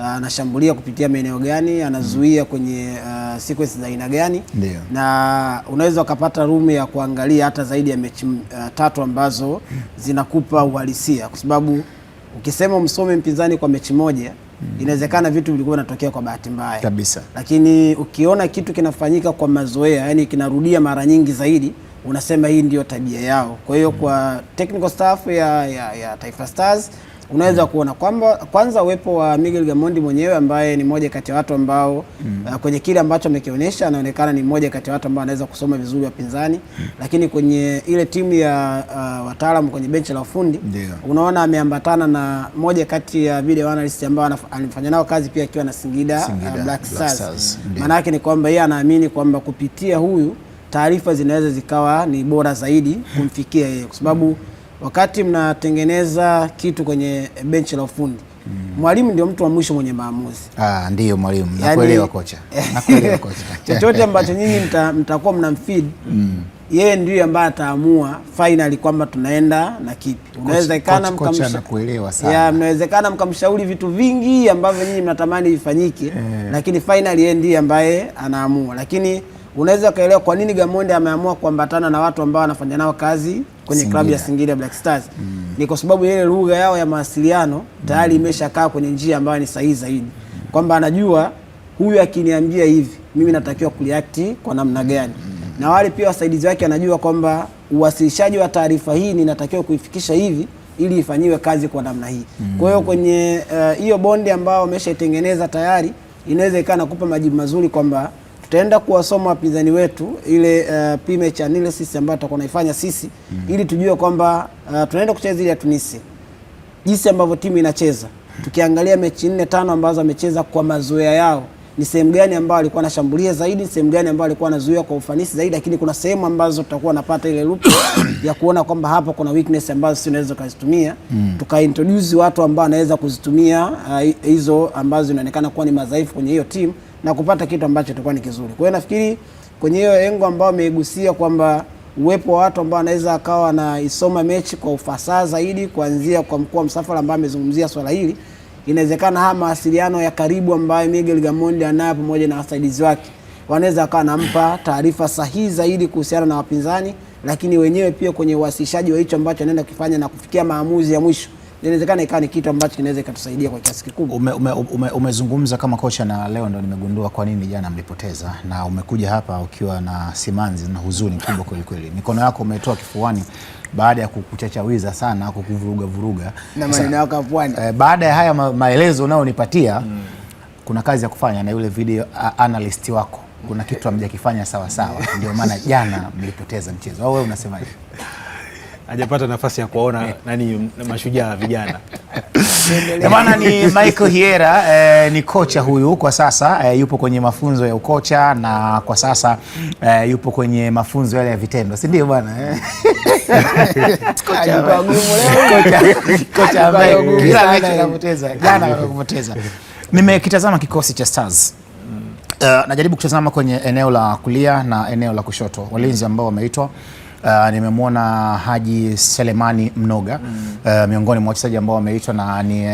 anashambulia kupitia maeneo gani, anazuia kwenye sequence za aina gani. Na unaweza ukapata room ya kuangalia hata zaidi ya mechi 3 ambazo zinakupa uhalisia, kwa sababu ukisema umsome mpinzani kwa mechi moja inawezekana vitu vilikuwa vinatokea kwa bahati mbaya kabisa, lakini ukiona kitu kinafanyika kwa mazoea, yani kinarudia mara nyingi zaidi, unasema hii ndio tabia yao. Kwa hiyo kwa technical staff ya Taifa Stars unaweza kuona kwamba kwanza uwepo wa Miguel Gamondi mwenyewe ambaye ni mmoja kati ya watu ambao kwenye kile ambacho amekionyesha anaonekana ni mmoja kati ya watu ambao anaweza kusoma vizuri wapinzani, lakini kwenye ile timu ya wataalamu kwenye benchi la ufundi unaona ameambatana na mmoja kati ya video analyst ambao anafanya nao kazi pia akiwa na Singida Black Stars. Maana yake ni kwamba yeye anaamini kwamba kupitia huyu taarifa zinaweza zikawa ni bora zaidi kumfikia yeye, kwa sababu wakati mnatengeneza kitu kwenye benchi la ufundi, mwalimu ndio mtu wa mwisho mwenye maamuzi. Ndio mwalimu. Nakuelewa kocha. Nakuelewa kocha. Chochote ambacho nyinyi mtakuwa mnamfeed, yeye ndiye ambaye ataamua finally kwamba tunaenda na kipi. Unawezekana mnakuelewa sana. Mnawezekana mkamshauri vitu vingi ambavyo nyinyi mnatamani vifanyike, lakini finally yeye ndiye ambaye anaamua. Lakini unaweza kaelewa kwa nini Gamondi ameamua kuambatana na watu ambao anafanya nao kazi kwenye klabu ya Singida Black Stars. Ni kwa sababu ile lugha yao ya mawasiliano tayari imeshakaa kwenye njia ambayo ni sahihi zaidi, kwamba anajua huyu akiniambia hivi mimi natakiwa kureact kwa namna gani. Na wale pia wasaidizi wake anajua kwamba uwasilishaji wa taarifa hii ninatakiwa kuifikisha hivi ili ifanyiwe kazi kwa namna hii. Kwa hiyo kwenye hiyo bondi ambao wameshaitengeneza tayari, inaweza ikana kupa majibu mazuri kwamba tutaenda kuwasoma wapinzani wetu ile pre-match analysis ambayo tutakuwa naifanya sisi ili tujue kwamba tunaenda kucheza ile ya Tunisia, jinsi ambavyo timu inacheza. Tukiangalia mechi 4-5 ambazo amecheza kwa mazoea yao, ni sehemu gani ambayo alikuwa anashambulia zaidi, sehemu gani ambayo alikuwa anazuia kwa ufanisi zaidi, lakini kuna sehemu ambazo tutakuwa napata ile loop ya kuona kwamba hapa kuna weakness ambazo sisi tunaweza kuzitumia, tukaintroduce watu ambao wanaweza kuzitumia hizo ambazo zinaonekana kuwa ni madhaifu kwenye hiyo timu na kupata kitu ambacho kitakuwa ni kizuri. Kwa hiyo nafikiri kwenye hiyo engo ambao ameigusia kwamba uwepo wa watu ambao anaweza akawa na isoma mechi kwa ufasaha zaidi, kuanzia kwa mkuu wa msafara ambaye amezungumzia swala hili, inawezekana haya mawasiliano ya karibu ambayo Miguel Gamondi anayo pamoja na wasaidizi wake wanaweza akawa nampa taarifa sahihi zaidi kuhusiana na wapinzani, lakini wenyewe pia kwenye uwasilishaji wa hicho ambacho anaenda kufanya na kufikia maamuzi ya mwisho inawezekana ikawa ni kitu ambacho kinaweza ikatusaidia kwa kiasi kikubwa. Umezungumza kama kocha, na leo ndo nimegundua kwa nini jana mlipoteza, na umekuja hapa ukiwa na simanzi na huzuni kubwa kweli kweli. Mikono yako umetoa kifuani baada ya kukuchachawiza sana, kukuvuruga vuruga na maneno yako hapuani. Baada ya haya maelezo unayonipatia, kuna kazi ya kufanya na yule video analyst wako. Kuna kitu hamjakifanya sawa sawa, ndio maana jana mlipoteza mchezo. Au wewe unasemaje? Hajapata nafasi ya kuona nani mashujaa vijana. Maana ni Michael Hiera, ni kocha huyu kwa sasa, yupo kwenye mafunzo ya ukocha, na kwa sasa yupo kwenye mafunzo yale ya vitendo, si ndio bwana? Kocha ambaye kila mechi anapoteza, jana anapoteza. Nimekitazama kikosi cha Stars. Najaribu kutazama kwenye eneo la kulia na eneo la kushoto, walinzi ambao wameitwa. Nimemwona Haji Selemani Mnoga miongoni mwa wachezaji ambao wameitwa, na ni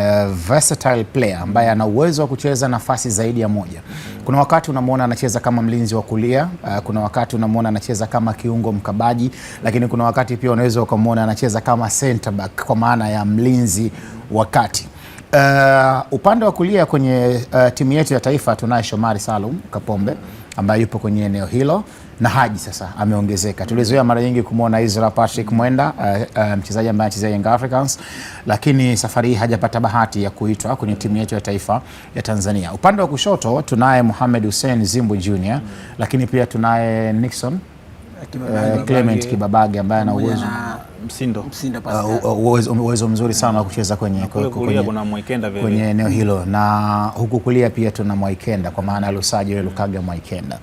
versatile player ambaye ana uwezo wa kucheza nafasi zaidi ya moja. Kuna wakati unamwona anacheza kama mlinzi wa kulia, kuna wakati unamwona anacheza kama kiungo mkabaji, lakini kuna wakati pia unaweza ukamwona anacheza kama center back kwa maana ya mlinzi wa kati. Upande wa kulia kwenye timu yetu ya taifa tunaye Shomari Salum Kapombe ambaye yupo kwenye eneo hilo, na Haji sasa ameongezeka. Tulizoea mara nyingi kumwona Israel Patrick Mwenda, mchezaji ambaye anacheza Young Africans, lakini safari hii hajapata bahati ya kuitwa kwenye timu yetu ya taifa ya Tanzania. Upande wa kushoto tunaye Mohamed Hussein Zimbu Junior, lakini pia tunaye Nixon Clement Kibabage ambaye ana uwezo Msindo uwezo mzuri sana wa kucheza kwenye eneo hilo, na huku kulia pia tuna Mwaikenda kwa maana Lusajo Lukaga Mwaikenda.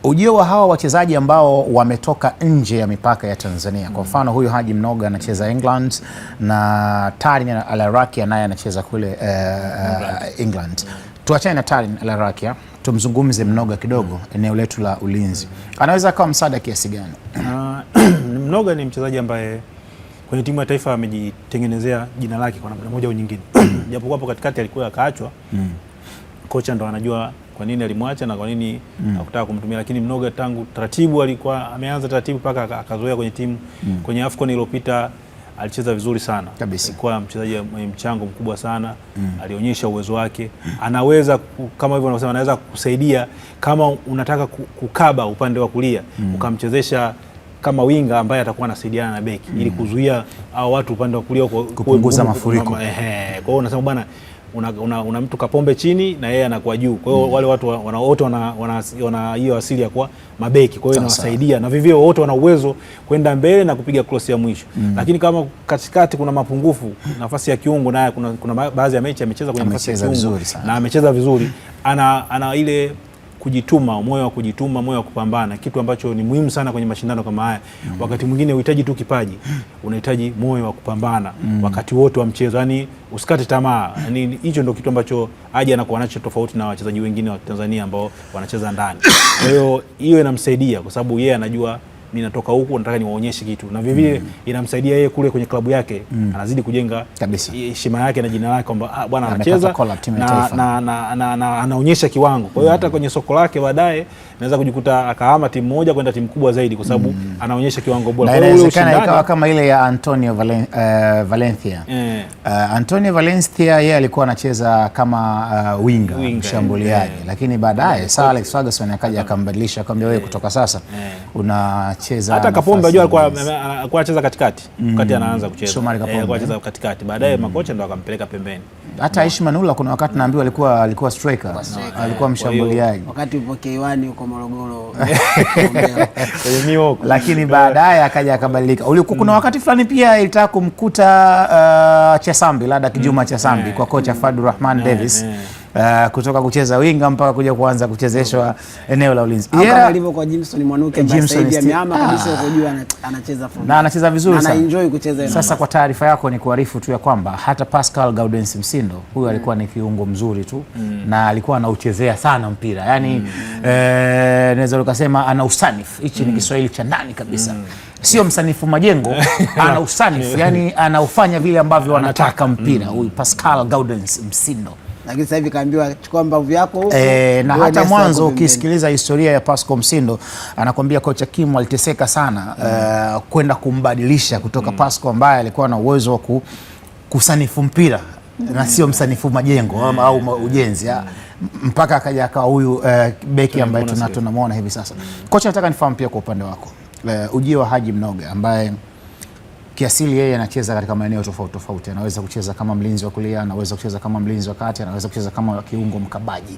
Ujio wa hawa wachezaji ambao wametoka nje ya mipaka ya Tanzania, kwa mfano huyu Haji Mnoga anacheza England na Tarin Al Arakia naye anacheza kule England. Tuachane na Tarin Al Arakia, tumzungumze Mnoga kidogo, eneo letu la ulinzi. Anaweza kuwa msaada kiasi gani? Mnoga ni mchezaji ambaye kwenye timu ya taifa amejitengenezea jina lake kwa namna moja au nyingine. Japokuwa hapo katikati alikuwa akaachwa. Kocha ndo anajua kwa nini alimwacha na kwa nini hakutaka kumtumia, lakini Mnoga tangu taratibu alikuwa ameanza taratibu mpaka akazoea kwenye timu. Kwenye AFCON iliyopita alicheza vizuri sana. Alikuwa mchezaji mwenye mchango mkubwa sana. Alionyesha uwezo wake. Anaweza kama hivyo wanasema, anaweza kusaidia kama unataka kukaba upande wa kulia, ukamchezesha kama winga ambaye atakuwa anasaidiana na beki ili kuzuia hao watu upande wa kulia kupunguza mafuriko. Kwa hiyo unasema bwana, una mtu Kapombe chini na yeye anakuwa juu. Kwa hiyo wale watu wote wana hiyo asili ya kuwa mabeki. Kwa hiyo inawasaidia na vivyo wote wana uwezo kwenda mbele na kupiga cross ya mwisho. Lakini kama katikati kuna mapungufu, nafasi ya kiungo naye kuna baadhi ya mechi amecheza kwenye nafasi ya kiungo na amecheza vizuri. Ana ile kujituma, moyo wa kujituma, moyo wa kupambana, kitu ambacho ni muhimu sana kwenye mashindano kama haya. Wakati mwingine unahitaji tu kipaji, unahitaji moyo wa kupambana wakati wote wa mchezo, yani usikate tamaa. Yani hicho ndio kitu ambacho Haji anakuwa nacho tofauti na wachezaji wengine wa Tanzania ambao wanacheza ndani. Kwa hiyo hiyo inamsaidia kwa sababu yeye anajua ninatoka huku, nataka niwaonyeshe kitu, na vivyo inamsaidia yeye kule kwenye klabu yake. Anazidi kujenga heshima yake na jina lake kwamba bwana anacheza na anaonyesha kiwango. Kwa hiyo hata kwenye soko lake baadaye anaweza kujikuta akahama timu moja kwenda timu kubwa zaidi kwa sababu anaonyesha kiwango bora. Kwa hiyo inawezekana ikawa kama ile ya Antonio Valencia. Antonio Valencia yeye alikuwa anacheza kama winga mshambuliaji, lakini baadaye Sir Alex Ferguson akaja akambadilisha, akamwambia wewe kutoka sasa una hata Kapombe alikuwa anacheza katikati, wakati anaanza kucheza. Alikuwa anacheza katikati. Baadaye makocha ndo akampeleka pembeni. Hata Aishi Manula kuna wakati naambiwa alikuwa striker, alikuwa mshambuliaji. Wakati upo K1 huko Morogoro. Lakini baadaye akaja akabadilika. Ulikuwa kuna wakati fulani pia ilitaka kumkuta Chesambi, Lada Kijuma Chesambi kwa kocha Fadlu Rahman Davis. Kutoka kucheza winga mpaka kuja kuanza kuchezeshwa eneo la ulinzi. Kama alivyo kwa Jimson Mwanuke ambaye sasa ameama kabisa kujua anacheza full. Na anacheza vizuri sana. Na enjoy kucheza. Sasa kwa taarifa yako ni kuarifu tu ya kwamba hata Pascal Gaudens Msindo huyu alikuwa ni kiungo mzuri tu na alikuwa anauchezea sana mpira. Yaani naweza ukasema ana usanifu. Hichi ni Kiswahili cha ndani kabisa. Sio msanifu majengo, ana usanifu. Yaani anaufanya vile ambavyo anataka mpira. Huyu Pascal Gaudens Msindo. Lakini sasa hivi kaambiwa chukua mbavu yako huko. Na hata mwanzo ukisikiliza historia ya Pascal Msindo anakuambia kocha Kim aliteseka sana kwenda kumbadilisha kutoka Pascal ambaye alikuwa na uwezo wa kusanifu mpira na sio msanifu majengo au ujenzi mpaka akaja akawa huyu beki ambaye tunamwona hivi sasa. Kocha, nataka nifahamu pia kwa upande wako ujio wa Haji Mnoga ambaye kiasili yeye anacheza katika maeneo tofauti tofauti. Anaweza kucheza kama mlinzi wa kulia, anaweza kucheza kama mlinzi wa kati, anaweza kucheza kama kiungo mkabaji.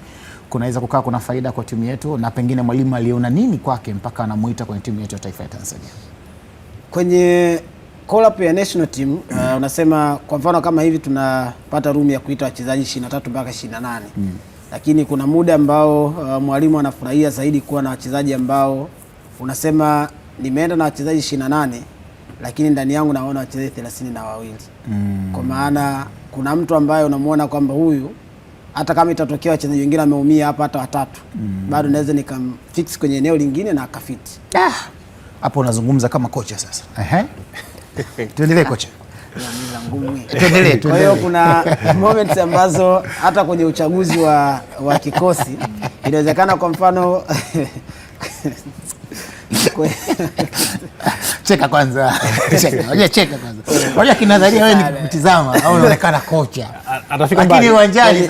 Kunaweza kukaa kuna faida kwa timu yetu, na pengine mwalimu aliona nini kwake mpaka anamuita kwenye timu yetu ya taifa ya Tanzania? Kwenye call up ya national team unasema kwa mfano kama hivi tunapata room ya kuita wachezaji 23 mpaka 28. Lakini kuna muda ambao mwalimu anafurahia zaidi kuwa na wachezaji ambao unasema nimeenda na wachezaji 28 lakini ndani yangu naona wachezaji 32. Kwa maana kuna mtu ambaye unamuona kwamba huyu hata kama itatokea wachezaji wengine wameumia hapa hata watatu, bado naweza nikamfix kwenye eneo lingine na akafiti. Hapo unazungumza kama kocha sasa. Tuendelee kocha. Tuendelee. Kwa hiyo kuna moments ambazo hata kwenye uchaguzi wa kikosi inawezekana kwa mfano cheka kwanza. Cheka kwanza. Ngoja kinadharia wewe nikutizama au unaonekana kocha. Atafika mbali. Lakini uwanjani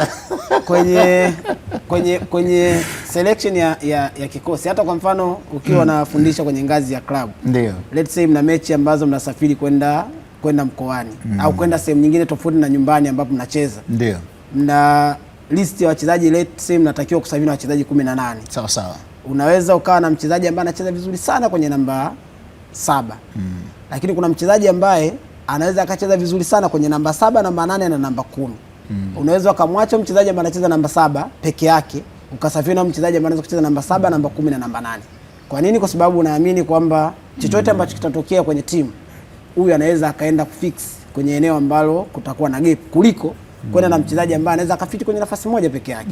kwenye selection ya kikosi, hata kwa mfano ukiwa unafundisha kwenye ngazi ya club. Ndio. Let's say mna mechi ambazo mnasafiri kwenda mkoani au kwenda sehemu nyingine tofauti na nyumbani ambapo mnacheza. Ndio. Mna list ya wachezaji, let's say mnatakiwa kusafiri na wachezaji 18. Sawa sawa. Unaweza ukawa na mchezaji ambaye anacheza vizuri sana kwenye namba 7. lakini kuna mchezaji ambaye anaweza akacheza vizuri sana kwenye namba 7, namba 8 na namba 10. Unaweza ukamwacha mchezaji ambaye anacheza namba 7 peke yake ukasafiri na mchezaji ambaye anaweza kucheza namba 7, namba 10 na namba 8. Kwa nini? Kwa sababu unaamini kwamba chochote ambacho kitatokea kwenye timu, huyu anaweza akaenda kufix kwenye eneo ambalo kutakuwa na gap kuliko kwenda na mchezaji ambaye anaweza akafiti kwenye nafasi moja peke yake.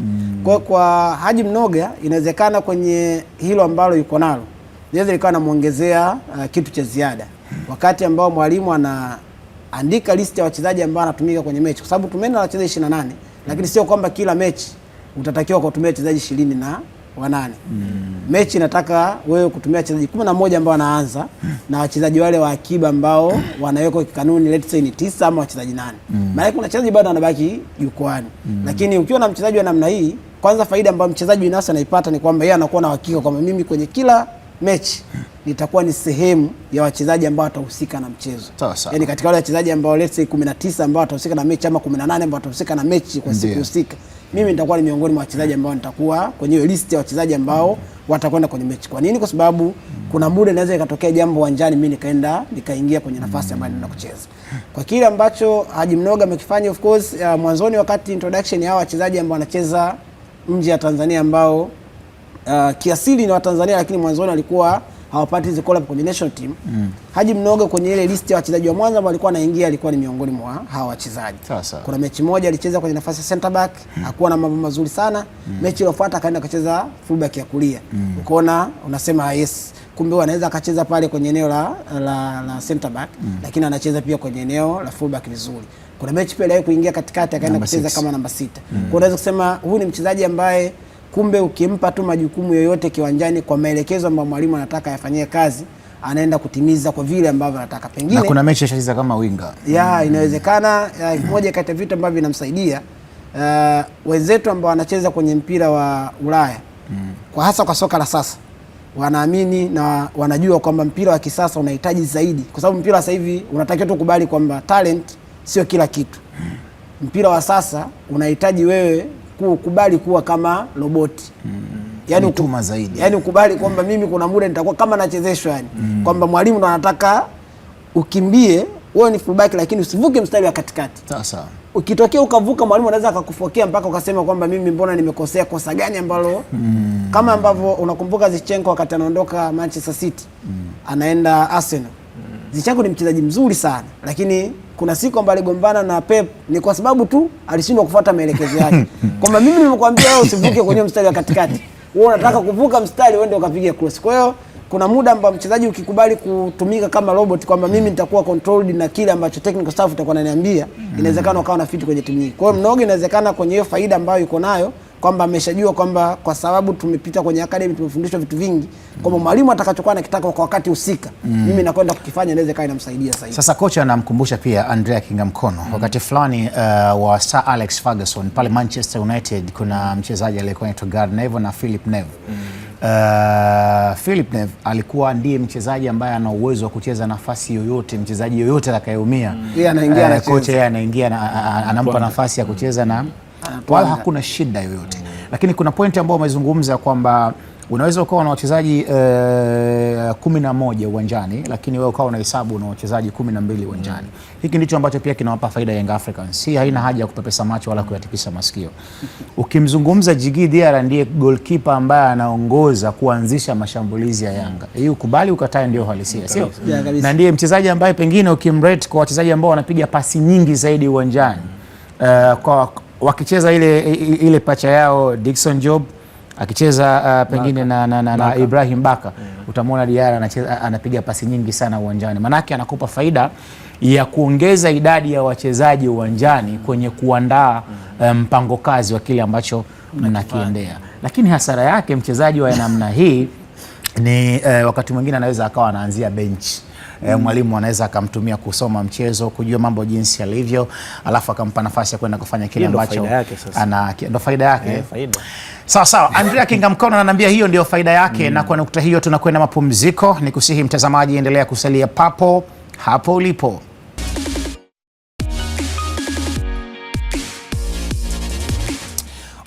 Kwa Haji Mnoga inawezekana kwenye hilo ambalo yuko nalo inaweza ikawa namuongezea kitu cha ziada wakati ambao mwalimu anaandika list ya wachezaji ambao anatumika kwenye mechi, kwa sababu tumeenda wachezaji 28, lakini sio kwamba kila mechi utatakiwa kutumia wachezaji 28. Mechi nataka wewe kutumia wachezaji 11 ambao wanaanza na wachezaji wale wa akiba ambao wanawekwa kikanuni, let's say ni 9 ama wachezaji 8. Maana kuna wachezaji bado wanabaki jukwani. Lakini ukiwa na mchezaji wa namna hii, kwanza faida ambayo mchezaji binafsi anaipata ni kwamba yeye anakuwa na uhakika kwamba mimi kwenye kila mechi nitakuwa ni sehemu ya wachezaji ambao watahusika na mchezo. Yaani katika wale wachezaji ambao let's say 19 ambao watahusika na mechi ama 18 ambao watahusika na mechi kwa siku husika, mimi nitakuwa ni miongoni mwa wachezaji ambao nitakuwa kwenye hiyo list ya wachezaji ambao watakwenda kwenye mechi. Kwa nini? Kwa sababu kuna muda inaweza ikatokea jambo uwanjani mimi nikaingia kwenye nafasi ambayo ninaenda kucheza. Kwa kile ambacho Haji Mnoga amekifanya, of course mwanzoni wakati introduction ya wachezaji ambao wanacheza nje ya Tanzania ambao kiasili ni wa Tanzania lakini mwanzoni walikuwa hawapati hizo call up kwenye national team. Haji Mnoga kwenye ile list ya wachezaji wa mwanzo ambao alikuwa anaingia alikuwa ni miongoni mwa hawa wachezaji. Kuna mechi moja alicheza kwenye nafasi ya center back, hakuwa na mambo mazuri sana. Mechi iliyofuata akaenda akacheza full back ya kulia. Ukaona unasema yes, kumbe anaweza akacheza pale kwenye eneo la center back, lakini anacheza pia kwenye eneo la full back vizuri. Kuna mechi pia ile kuingia katikati akaenda kucheza kama namba 6. Kwa unaweza kusema huyu ni mchezaji ambaye kumbe ukimpa tu majukumu yoyote kiwanjani kwa maelekezo ambayo mwalimu anataka yafanyie kazi, anaenda kutimiza kwa vile ambavyo anataka. Pengine na kuna mechi anacheza kama winga. Inawezekana moja kati ya vitu ambavyo vinamsaidia wenzetu ambao wanacheza kwenye mpira wa Ulaya, kwa hasa kwa soka la sasa, wanaamini na wanajua kwamba mpira wa kisasa unahitaji zaidi, kwa sababu mpira sasa hivi unatakiwa tu kubali kwamba talent sio kila kitu. Mpira wa sasa unahitaji wewe kukubali kuwa kama roboti. Yaani utuma zaidi. Yaani ukubali kwamba mimi kuna muda nitakuwa kama nachezeshwa yani. Kwamba mwalimu ndo anataka ukimbie, wewe ni fullback lakini usivuke mstari wa katikati. Sawa. Ukitokea ukavuka, mwalimu anaweza akakufokea mpaka ukasema kwamba mimi mbona nimekosea, kosa gani ambalo kama ambavyo unakumbuka Zinchenko wakati anaondoka Manchester City anaenda Arsenal. Zinchenko ni mchezaji mzuri sana, lakini kuna siku ambayo aligombana na Pep ni kwa sababu tu alishindwa kufuata maelekezo yake. Kwamba mimi nimekuambia wewe usivuke kwenye mstari wa katikati, wewe unataka kuvuka mstari uende ukapiga cross. Kwa hiyo kuna muda ambao mchezaji ukikubali kutumika kama robot kwamba mimi nitakuwa controlled na kile ambacho technical staff itakuwa inaniambia, inawezekana ukawa na fit kwenye timu hii. Kwa hiyo Mnoga inawezekana kwenye hiyo faida ambayo yuko nayo kwamba ameshajua kwamba kwa sababu tumepita kwenye academy tumefundishwa vitu vingi, kwamba mwalimu atakachokuwa anakitaka kwa wakati husika mimi nakwenda kukifanya, inaweza kaa inamsaidia zaidi. Sasa kocha anamkumbusha pia Andrea Kingamkono wakati fulani wa Sir Alex Ferguson pale Manchester United, kuna mchezaji aliyekuwa anaitwa Gary Neville na Philip Neville. Philip Neville alikuwa ndiye mchezaji ambaye ana uwezo wa kucheza nafasi yoyote, mchezaji yoyote atakayeumia kocha yeye anaingia anampa nafasi ya kucheza na wala hakuna shida yoyote. Lakini kuna pointi ambayo umezungumza kwamba unaweza ukawa na wachezaji 11 uwanjani lakini wewe ukawa unahesabu na wachezaji 12 uwanjani. Hiki ndicho ambacho pia kinawapa faida Young Africans. Haina haja ya kupepesa macho wala kuyatikisa masikio. Ukimzungumza Djigui Diarra ndiye goalkeeper ambaye anaongoza kuanzisha mashambulizi ya Yanga. Hii ukubali ukatae ndio halisia, sio? Na ndiye mchezaji ambaye pengine ukimrate kwa wachezaji ambao wanapiga pasi nyingi zaidi uwanjani. Kwa wakicheza ile pacha yao Dickson Job akicheza pengine na Ibrahim Baka, utamwona Diarra anapiga pasi nyingi sana uwanjani. Manake anakupa faida ya kuongeza idadi ya wachezaji uwanjani kwenye kuandaa mpango kazi wa kile ambacho mnakiendea. Lakini hasara yake mchezaji wa namna hii ni wakati mwingine anaweza akawa anaanzia bench. Mwalimu anaweza akamtumia kusoma mchezo, kujua mambo jinsi yalivyo, alafu akampa nafasi ya kwenda kufanya kile ambacho ndo faida yake. Sawa. Andrea Kingamkono ananiambia hiyo ndio faida yake. Na kwa nukta hiyo tunakwenda mapumziko. Nikusihi mtazamaji, endelea kusalia papo hapo ulipo.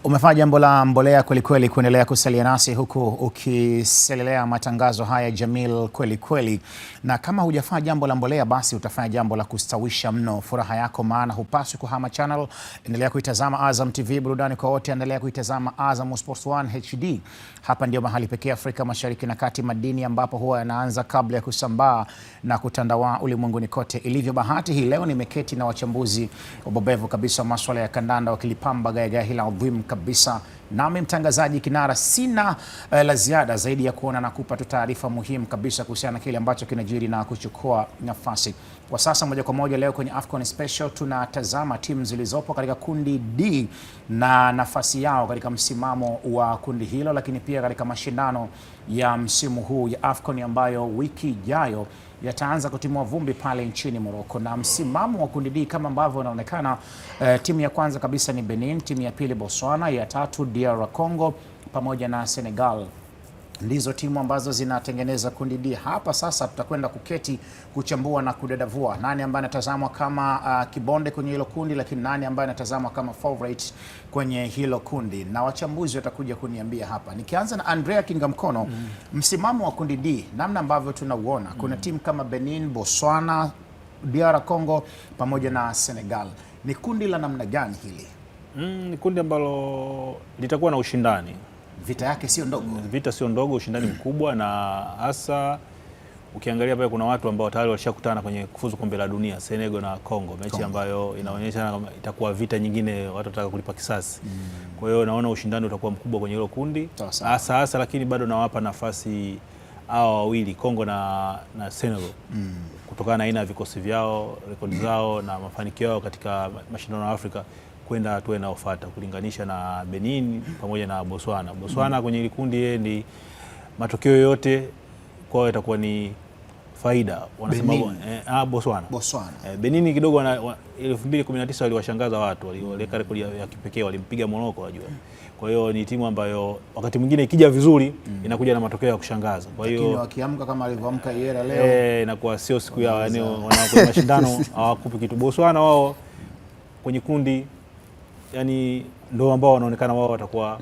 Umefanya jambo la mbolea kweli kweli kuendelea kusalia nasi huku ukiselelea matangazo haya Jamil kweli kweli, na kama hujafanya jambo la mbolea basi utafanya jambo la kustawisha mno furaha yako, maana hupaswi kuhama channel. Endelea kuitazama Azam TV, burudani kwa wote. Endelea kuitazama Azam Sports 1 HD. Hapa ndio mahali pekee Afrika Mashariki na Kati madini ambapo huwa yanaanza kabla ya kusambaa na kutandawa ulimwenguni kote. Ilivyo bahati hii leo nimeketi na wachambuzi wabobevu kabisa masuala ya kandanda wakilipamba gaya hila adhimu kabisa. Nami mtangazaji kinara sina la ziada zaidi ya kuona na kupa tu taarifa muhimu kabisa kuhusiana na kile ambacho kinajiri na kuchukua nafasi. Kwa sasa moja kwa moja leo kwenye AFCON Special tunatazama timu zilizopo katika kundi D na nafasi yao katika msimamo wa kundi hilo, lakini pia katika mashindano ya msimu huu ya AFCON ambayo wiki ijayo yataanza kutimua vumbi pale nchini Morocco. Na msimamo wa kundi D kama ambavyo unaonekana, timu ya kwanza kabisa ni Benin, timu ya pili Botswana, ya tatu DR Congo pamoja na Senegal. Ndizo timu ambazo zinatengeneza kundi D. Hapa sasa tutakwenda kuketi kuchambua na kudadavua nani ambaye anatazamwa kama kibonde kwenye hilo kundi, lakini nani ambaye anatazamwa kama favorite kwenye hilo kundi, na wachambuzi watakuja kuniambia hapa. Nikianza na Andrea Kingamkono, msimamo wa kundi D namna ambavyo tunauona, kuna timu kama Benin, Botswana, DR Congo pamoja na Senegal. Ni kundi la namna gani hili? Ni kundi ambalo litakuwa na ushindani. Vita yake sio ndogo. Vita sio ndogo, ushindani mkubwa, na hasa ukiangalia pale kuna watu ambao tayari walishakutana kwenye kufuzu kombe la dunia, Senegal na Congo, mechi ambayo inaonyesha kama itakuwa vita nyingine, watu wataka kulipa kisasi. Kwa hiyo naona ushindani utakuwa mkubwa kwenye hilo kundi. Hasa lakini bado nawapa nafasi hao wawili, Congo na Senegal. Kutokana na aina ya vikosi vyao, rekodi zao na mafanikio yao katika mashindano ya Afrika kwenda hatua inayofuata, kulinganisha na Benin pamoja na Botswana. Botswana kwenye ile kundi ni matokeo yote kwao itakuwa ni faida. Wanasema Botswana. Benin kidogo 2019 waliwashangaza watu, waliweka rekodi ya kipekee, walimpiga Morocco wajua. Kwa hiyo ni timu ambayo wakati mwingine ikija vizuri inakuja na matokeo ya kushangaza. Kwa hiyo wakiamka kama alivyoamka Yera leo inakuwa sio siku yao, yani wanakuwa mashindano hawakupi kitu. Botswana wao kwenye kundi yani ndio ambao wanaonekana wao watu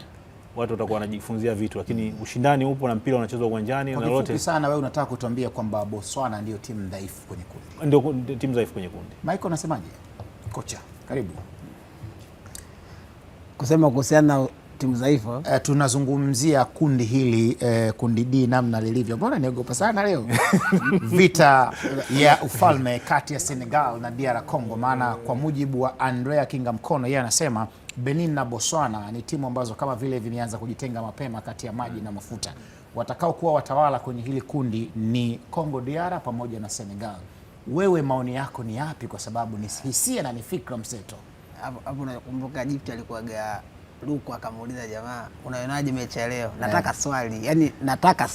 watakuwa wanajifunzia vitu, lakini ushindani upo na mpira unachezwa uwanjani na lote. Kwa sana wewe unataka kutuambia kwamba Botswana ndio timu dhaifu kwenye kundi? Ndio timu dhaifu kwenye kundi. Michael, unasemaje? Kocha, karibu. Kusema kuhusiana na timu dhaifu, tunazungumzia kundi hili, kundi D namna lilivyo. Mbona niogopa sana leo? Vita ya ufalme kati ya Senegal na DR Congo, maana kwa mujibu wa Andrea Kingamkono yeye anasema Benin na Botswana ni timu ambazo kama vile vimeanza kujitenga mapema kati ya maji na mafuta. Watakao kuwa watawala kwenye hili kundi ni Congo DR pamoja na Senegal. Wewe maoni yako ni yapi, kwa sababu ni hisia na ni fikra mseto? Hapo nakumbuka Egypt alikuwaga Luku akamuuliza jamaa, unaonaje mechi ya leo? Nataka swali. Yaani nataka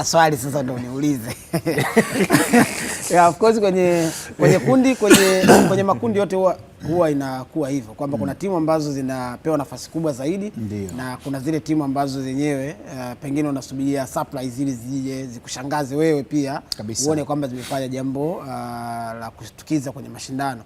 swali sasa ndio niulize. Yeah, of course kwenye kundi kwenye makundi yote huwa inakuwa hivyo kwamba kuna timu ambazo zinapewa nafasi kubwa zaidi. Ndiyo. Na kuna zile timu ambazo zenyewe pengine unasubiria surprise ili zije zikushangaze wewe pia uone kwamba zimefanya jambo la kushtukiza kwenye mashindano.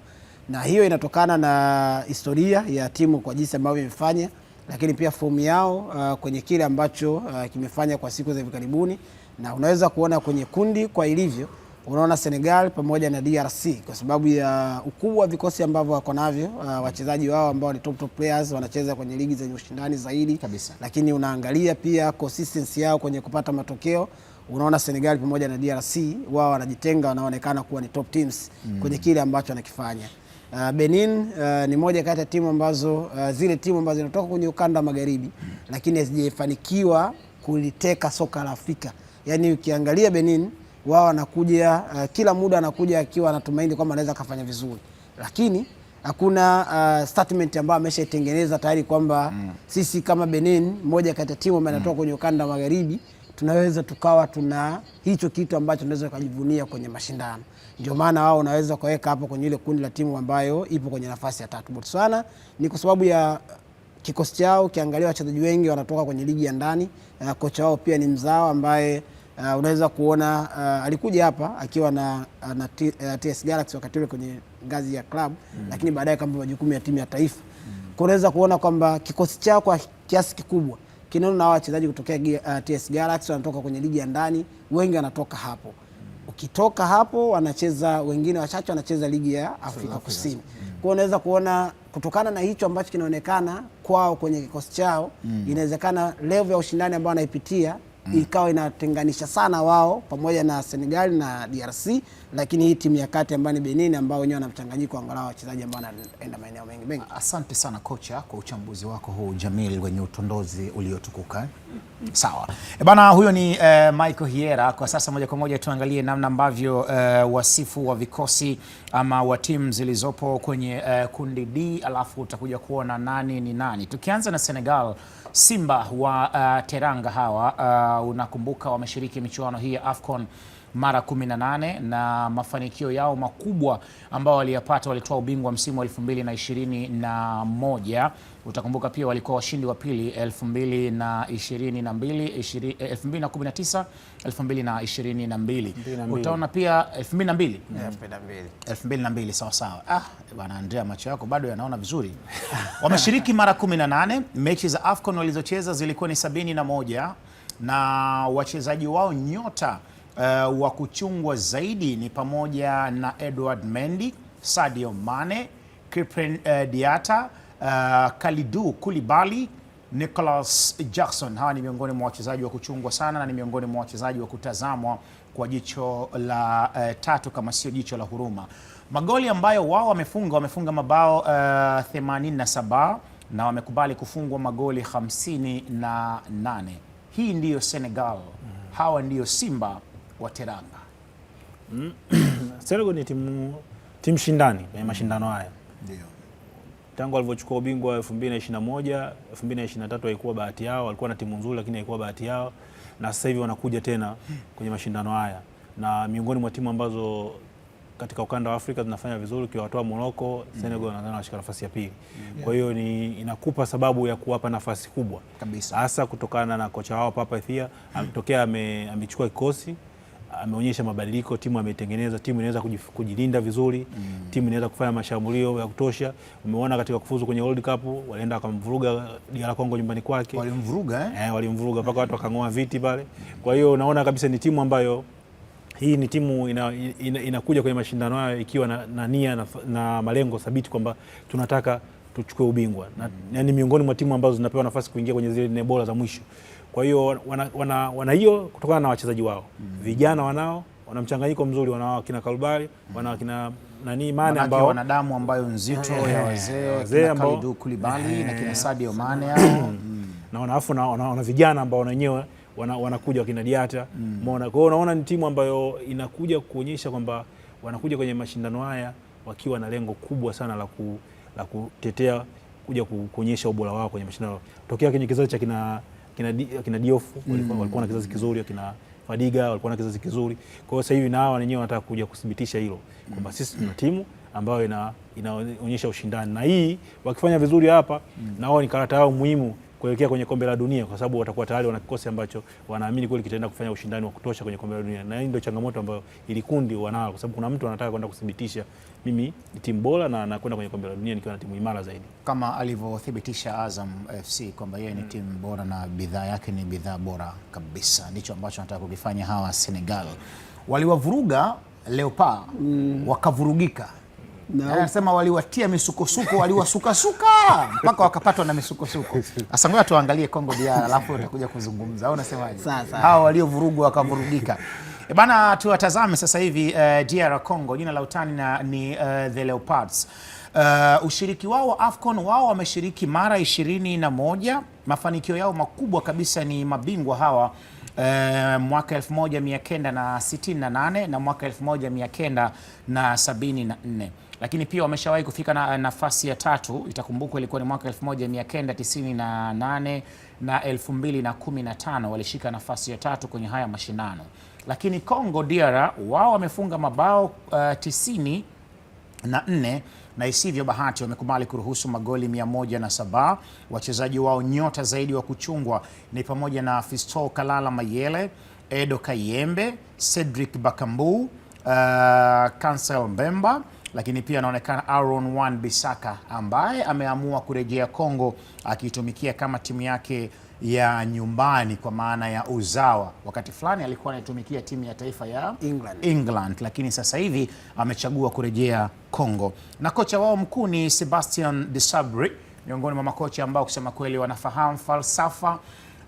Na hiyo inatokana na historia ya timu kwa jinsi ambavyo imefanya, lakini pia fomu yao kwenye kile ambacho kimefanya kwa siku za hivi karibuni. Na unaweza kuona kwenye kundi kwa ilivyo, unaona Senegal pamoja na DRC kwa sababu ya ukubwa wa vikosi ambavyo wako navyo, wachezaji wao ambao ni top players wanacheza kwenye ligi zenye ushindani zaidi kabisa. Lakini unaangalia pia consistency yao kwenye kupata matokeo, unaona Senegal pamoja na DRC wao wanajitenga, wanaonekana kuwa ni top teams kwenye kile ambacho wanakifanya. Benin ni moja kati ya timu ambazo zile timu ambazo zinatoka kwenye ukanda magharibi lakini hazijafanikiwa kuliteka soka la Afrika. Yaani ukiangalia Benin wao wanakuja kila muda anakuja akiwa anatumaini kwamba anaweza kufanya vizuri, lakini hakuna statement ambayo ameshaitengeneza tayari kwamba sisi kama Benin, moja kati ya timu ambayo inatoka kwenye ukanda magharibi, tunaweza tukawa tuna hicho kitu ambacho tunaweza kujivunia kwenye mashindano. Ndio maana wao unaweza kuweka hapo kwenye ile kundi la timu ambayo ipo kwenye nafasi ya 3. Botswana ni kwa sababu ya kikosi chao, ukiangalia wachezaji wengi wanatoka kwenye ligi ya ndani. Kocha wao pia ni mzao ambaye unaweza kuona alikuja hapa akiwa na TS Galaxy wakati ule kwenye ngazi ya club, lakini baadaye kama majukumu ya timu ya taifa. Unaweza kuona kwamba kikosi chao kwa kiasi kikubwa kinaona na wachezaji kutokea TS Galaxy wanatoka kwenye ligi ya ndani, wengi wanatoka hapo. Ukitoka hapo wanacheza wengine wachache wanacheza ligi ya Afrika Kusini. Kwa unaweza kuona kutokana na hicho ambacho kinaonekana kwao kwenye kikosi chao, inawezekana level ya ushindani ambao wanaipitia ikawa inatenganisha sana wao pamoja na Senegal na DRC, lakini hii timu ya kati ambayo ni Benin ambao wenyewe wana mchanganyiko angalau wachezaji ambao wanaenda maeneo mengi. Asante sana kocha kwa uchambuzi wako huu Jamil wenye utondozi uliotukuka. Sawa. Bana, huyo ni Michael Hiera. Kwa sasa moja kwa moja tuangalie namna ambavyo wasifu wa vikosi ama wa timu zilizopo kwenye kundi D, alafu utakuja kuona nani ni nani. Tukianza na Senegal, Simba wa Teranga hawa unakumbuka wameshiriki michuano hii ya AFCON mara 18 na mafanikio yao makubwa ambao waliyapata, walitoa ubingwa msimu wa 2021. Utakumbuka pia walikuwa washindi wa pili 2019 2022. Utaona pia 2002 sawa sawa. Bwana Andrea, macho yako bado yanaona vizuri. Wameshiriki mara 18. Mechi za AFCON walizocheza zilikuwa ni 71 na wachezaji wao nyota wa kuchungwa zaidi ni pamoja na Edouard Mendy, Sadio Mane, Krépin Diatta, Kalidou Koulibaly, Nicolas Jackson. Hawa ni miongoni mwa wachezaji wa kuchungwa sana na ni miongoni mwa wachezaji wa kutazamwa kwa jicho la tatu kama sio jicho la huruma. Magoli ambayo wao wamefunga mabao 87 na wamekubali kufungwa magoli 58. Hii ndiyo Senegal. Hawa ndiyo Simba wa Teranga. Senegal ni timu shindani kwenye mashindano haya. Ndio. Tangu walivyochukua ubingwa 2021, 2023 haikuwa bahati yao, walikuwa na timu nzuri lakini haikuwa bahati yao, na sasa hivi wanakuja tena kwenye mashindano haya. Na miongoni mwa timu ambazo katika ukanda wa Afrika zinafanya vizuri, ukiwatoa Morocco, Senegal nadhani wanashika nafasi ya pili. Kwa hiyo inakupa sababu ya kuwapa nafasi kubwa kabisa, hasa kutokana na kocha wao Papa Thia ametokea amechukua kikosi, ameonyesha mabadiliko, timu ametengeneza, timu inaweza kujilinda vizuri, timu inaweza kufanya mashambulio ya kutosha. Umeona katika kufuzu kwenye World Cup walienda wakamvuruga DR Congo nyumbani kwake. Walimvuruga walimvuruga mpaka watu wakang'oa viti pale. Kwa hiyo unaona kabisa ni timu ambayo hii ni timu inakuja kwenye mashindano hayo ikiwa na nia na malengo thabiti kwamba tunataka tuchukue ubingwa. Na ni miongoni mwa timu ambazo zinapewa nafasi kuingia kwenye zile nne bora za mwisho. Kwa hiyo wana hiyo kutokana na wachezaji wao. Vijana wana mchanganyiko mzuri, wana kina Kalubari, wana kina Mane ambao wana damu ambayo nzito ya wazee ambao Kalidou Koulibaly na kina Sadio Mane hao. Na wana vijana ambao wenyewe wanakuja kina Diatta. Umeona? Kwa hiyo unaona ni timu ambayo inakuja kuonyesha kwamba wanakuja kwenye mashindano haya wakiwa na lengo kubwa sana la kutetea, kuja kuonyesha ubora wao kwenye mashindano. Tokea kwenye kizazi cha kina Diouf walikuwa na kizazi kizuri, kina Fadiga walikuwa na kizazi kizuri. Kwa hiyo sasa hivi na hawa wenyewe wanataka kuja kuthibitisha hilo kwamba sisi tuna timu ambayo inaonyesha ushindani, na hii wakifanya vizuri hapa na wao ni karata yao muhimu kuelekea kwenye kombe la dunia, kwa sababu watakuwa tayari wana kikosi ambacho wanaamini kweli kitaenda kufanya ushindani wa kutosha kwenye kombe la dunia. Na hii ndio changamoto ambayo ili kundi wanao, kwa sababu kuna mtu anataka kwenda kuthibitisha mimi ni timu bora na nakwenda kwenye kombe la dunia nikiwa na timu imara zaidi, kama alivyothibitisha Azam FC kwamba yeye ni timu bora na bidhaa yake ni bidhaa bora kabisa. Ndicho ambacho anataka kukifanya hawa Senegal. Waliwavuruga Leopard wakavurugika. Anasema waliwatia misukosuko, waliwasukasuka mpaka wakapatwa na misukosuko. Sasa ngoja tuangalie Congo DR alafu utakuja kuzungumza. Au unasemaje? Hao waliovurugwa wakavurugika. Bana, tuwatazame sasa hivi DR Congo, jina la utani ni The Leopards. Ushiriki wao wa AFCON, wao wameshiriki mara 21. Mafanikio yao makubwa kabisa ni mabingwa hawa mwaka 1968 na mwaka 1974. Lakini pia wameshawahi kufika na nafasi ya tatu. Itakumbukwa ilikuwa ni mwaka 1998 na 2015 walishika nafasi ya tatu kwenye haya mashindano. Lakini Congo DR wao wamefunga mabao 94 na isivyo bahati wamekubali kuruhusu magoli 107. Wachezaji wao nyota zaidi wa kuchungwa ni pamoja na Fiston Kalala Mayele, Edo Kayembe, Cedric Bakambu, Kansel Mbemba, lakini pia anaonekana Aaron Wan-Bissaka ambaye ameamua kurejea Kongo akiitumikia kama timu yake ya nyumbani kwa maana ya uzawa. Wakati fulani alikuwa anaitumikia timu ya taifa ya England, lakini sasa hivi amechagua kurejea Kongo. Na kocha wao mkuu ni Sebastien Desabre, miongoni mwa makocha ambao kusema kweli wanafahamu falsafa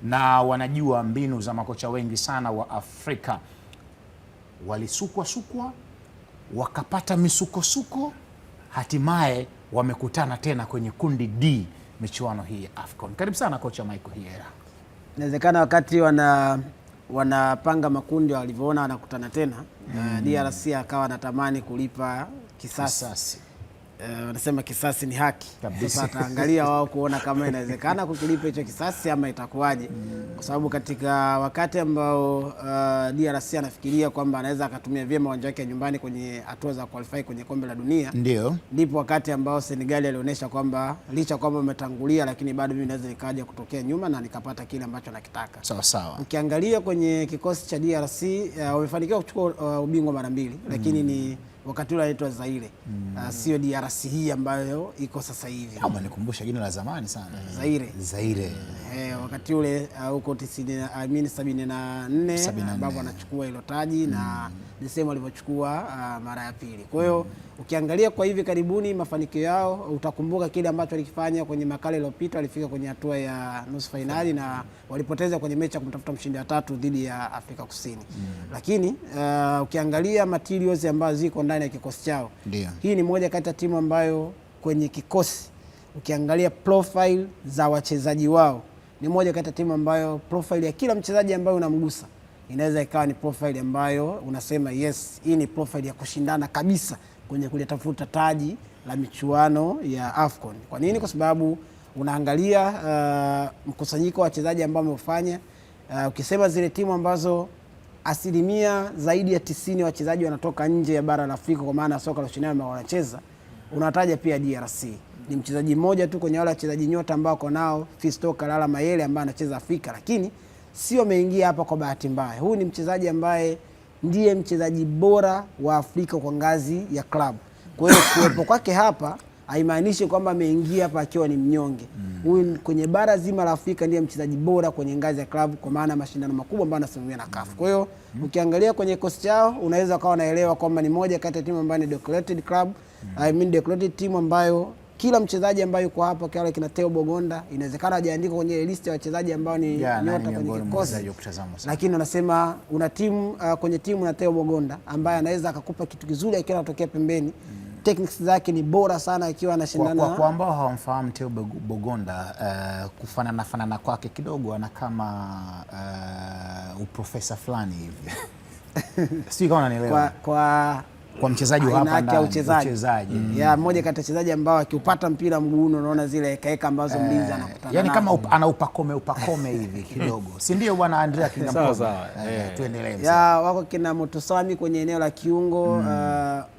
na wanajua mbinu za makocha wengi sana wa Afrika. Walisukwa wakapata misukosuko, hatimaye wamekutana tena kwenye kundi D michuano hii ya AFCON. Karibu sana kocha Michael Hiera. Inawezekana wakati wanapanga makundi walivyoona wanakutana tena, DRC akawa anatamani kulipa kisasi. Wanasema kisasi ni haki. Sasa ataangalia wao kuona kama inawezekana kukilipa hicho kisasi ama itakuwaje, kwa sababu katika wakati ambao DRC anafikiria kwamba anaweza akatumia vyema uwanja wake nyumbani kwenye hatua za qualify kwenye kombe la dunia, ndipo wakati ambao Senegal alionyesha kwamba licha kwamba umetangulia, lakini bado mimi naweza nikaja kutokea nyuma na nikapata kile ambacho nakitaka. Sawa. Ukiangalia kwenye kikosi cha DRC wamefanikiwa kuchukua ubingwa mara mbili, lakini ni wakati ule anaitwa Zaire. Sio DRC hii ambayo iko sasa hivi. Kama nikumbusha jina la zamani sana. Zaire. Wakati ule huko 74 ambapo anachukua hilo taji na nisema alivyochukua mara ya pili. Kwa hiyo ukiangalia kwa hivi karibuni mafanikio yao, utakumbuka kile ambacho walikifanya kwenye makala iliyopita, walifika kwenye hatua ya nusu finali na walipoteza kwenye mechi ya kumtafuta mshindi wa tatu dhidi ya Afrika Kusini. Lakini ukiangalia materials ambazo ziko ndani ya kikosi chao, hii ni moja kati ya timu ambayo kwenye kikosi ukiangalia profile za wachezaji wao, ni moja kati ya timu ambayo profile ya kila mchezaji ambaye unamgusa inaweza ikawa ni profile ambayo unasema yes, hii ni profile ya kushindana kabisa kwenye kulitafuta taji la michuano ya AFCON. Kwa nini? Kwa sababu unaangalia mkusanyiko wa wachezaji ambao wamefanya, ukisema zile timu ambazo asilimia zaidi ya 90 wachezaji wanatoka nje ya bara la Afrika kwa maana soka la ushindani ambao wanacheza, unataja pia DRC. Ni mchezaji mmoja tu kwenye wale wachezaji nyota ambao wako nao, Fiston Kalala Mayele ambaye anacheza Afrika, lakini sio ameingia hapa kwa bahati mbaya. Huyu ni mchezaji ambaye ndiye mchezaji bora wa Afrika kwa ngazi ya klabu. Kwa hiyo kuwepo kwake hapa haimaanishi kwamba ameingia hapa akiwa ni mnyonge. Huyu kwenye bara zima la Afrika ndiye mchezaji bora kwenye ngazi ya klabu kwa maana mashindano makubwa ambayo anasimamia na CAF. Kwa hiyo ukiangalia kwenye kosi chao unaweza ukawa unaelewa kwamba ni moja kati ya timu ambayo ni decorated club, decorated team ambayo kila mchezaji ambaye yuko hapa kile kina Theo Bogonda inawezekana hajaandikwa kwenye list ya wachezaji ambao ni nyota kwenye kikosi, lakini unasema una timu kwenye timu na Theo Bogonda ambaye anaweza akakupa kitu kizuri akiwa anatokea pembeni. Techniques zake ni bora sana akiwa anashindana. Kwa ambao hawamfahamu Theo Bogonda, kufanana kwake kidogo ana kama uprofesa fulani hivi. Sio kama unanielewa. Kwa mchezaji wa hapa ndani uchezaji. Mmoja kati ya wachezaji ambao akiupata mpira mguuni unaona zile kaeka ambazo mlinzi anakutana. Yaani kama ana upakome hivi kidogo. Si ndio bwana Andrea Kingamkono? Sawa. Tuendelee. Wako kina Motosami kwenye eneo la kiungo,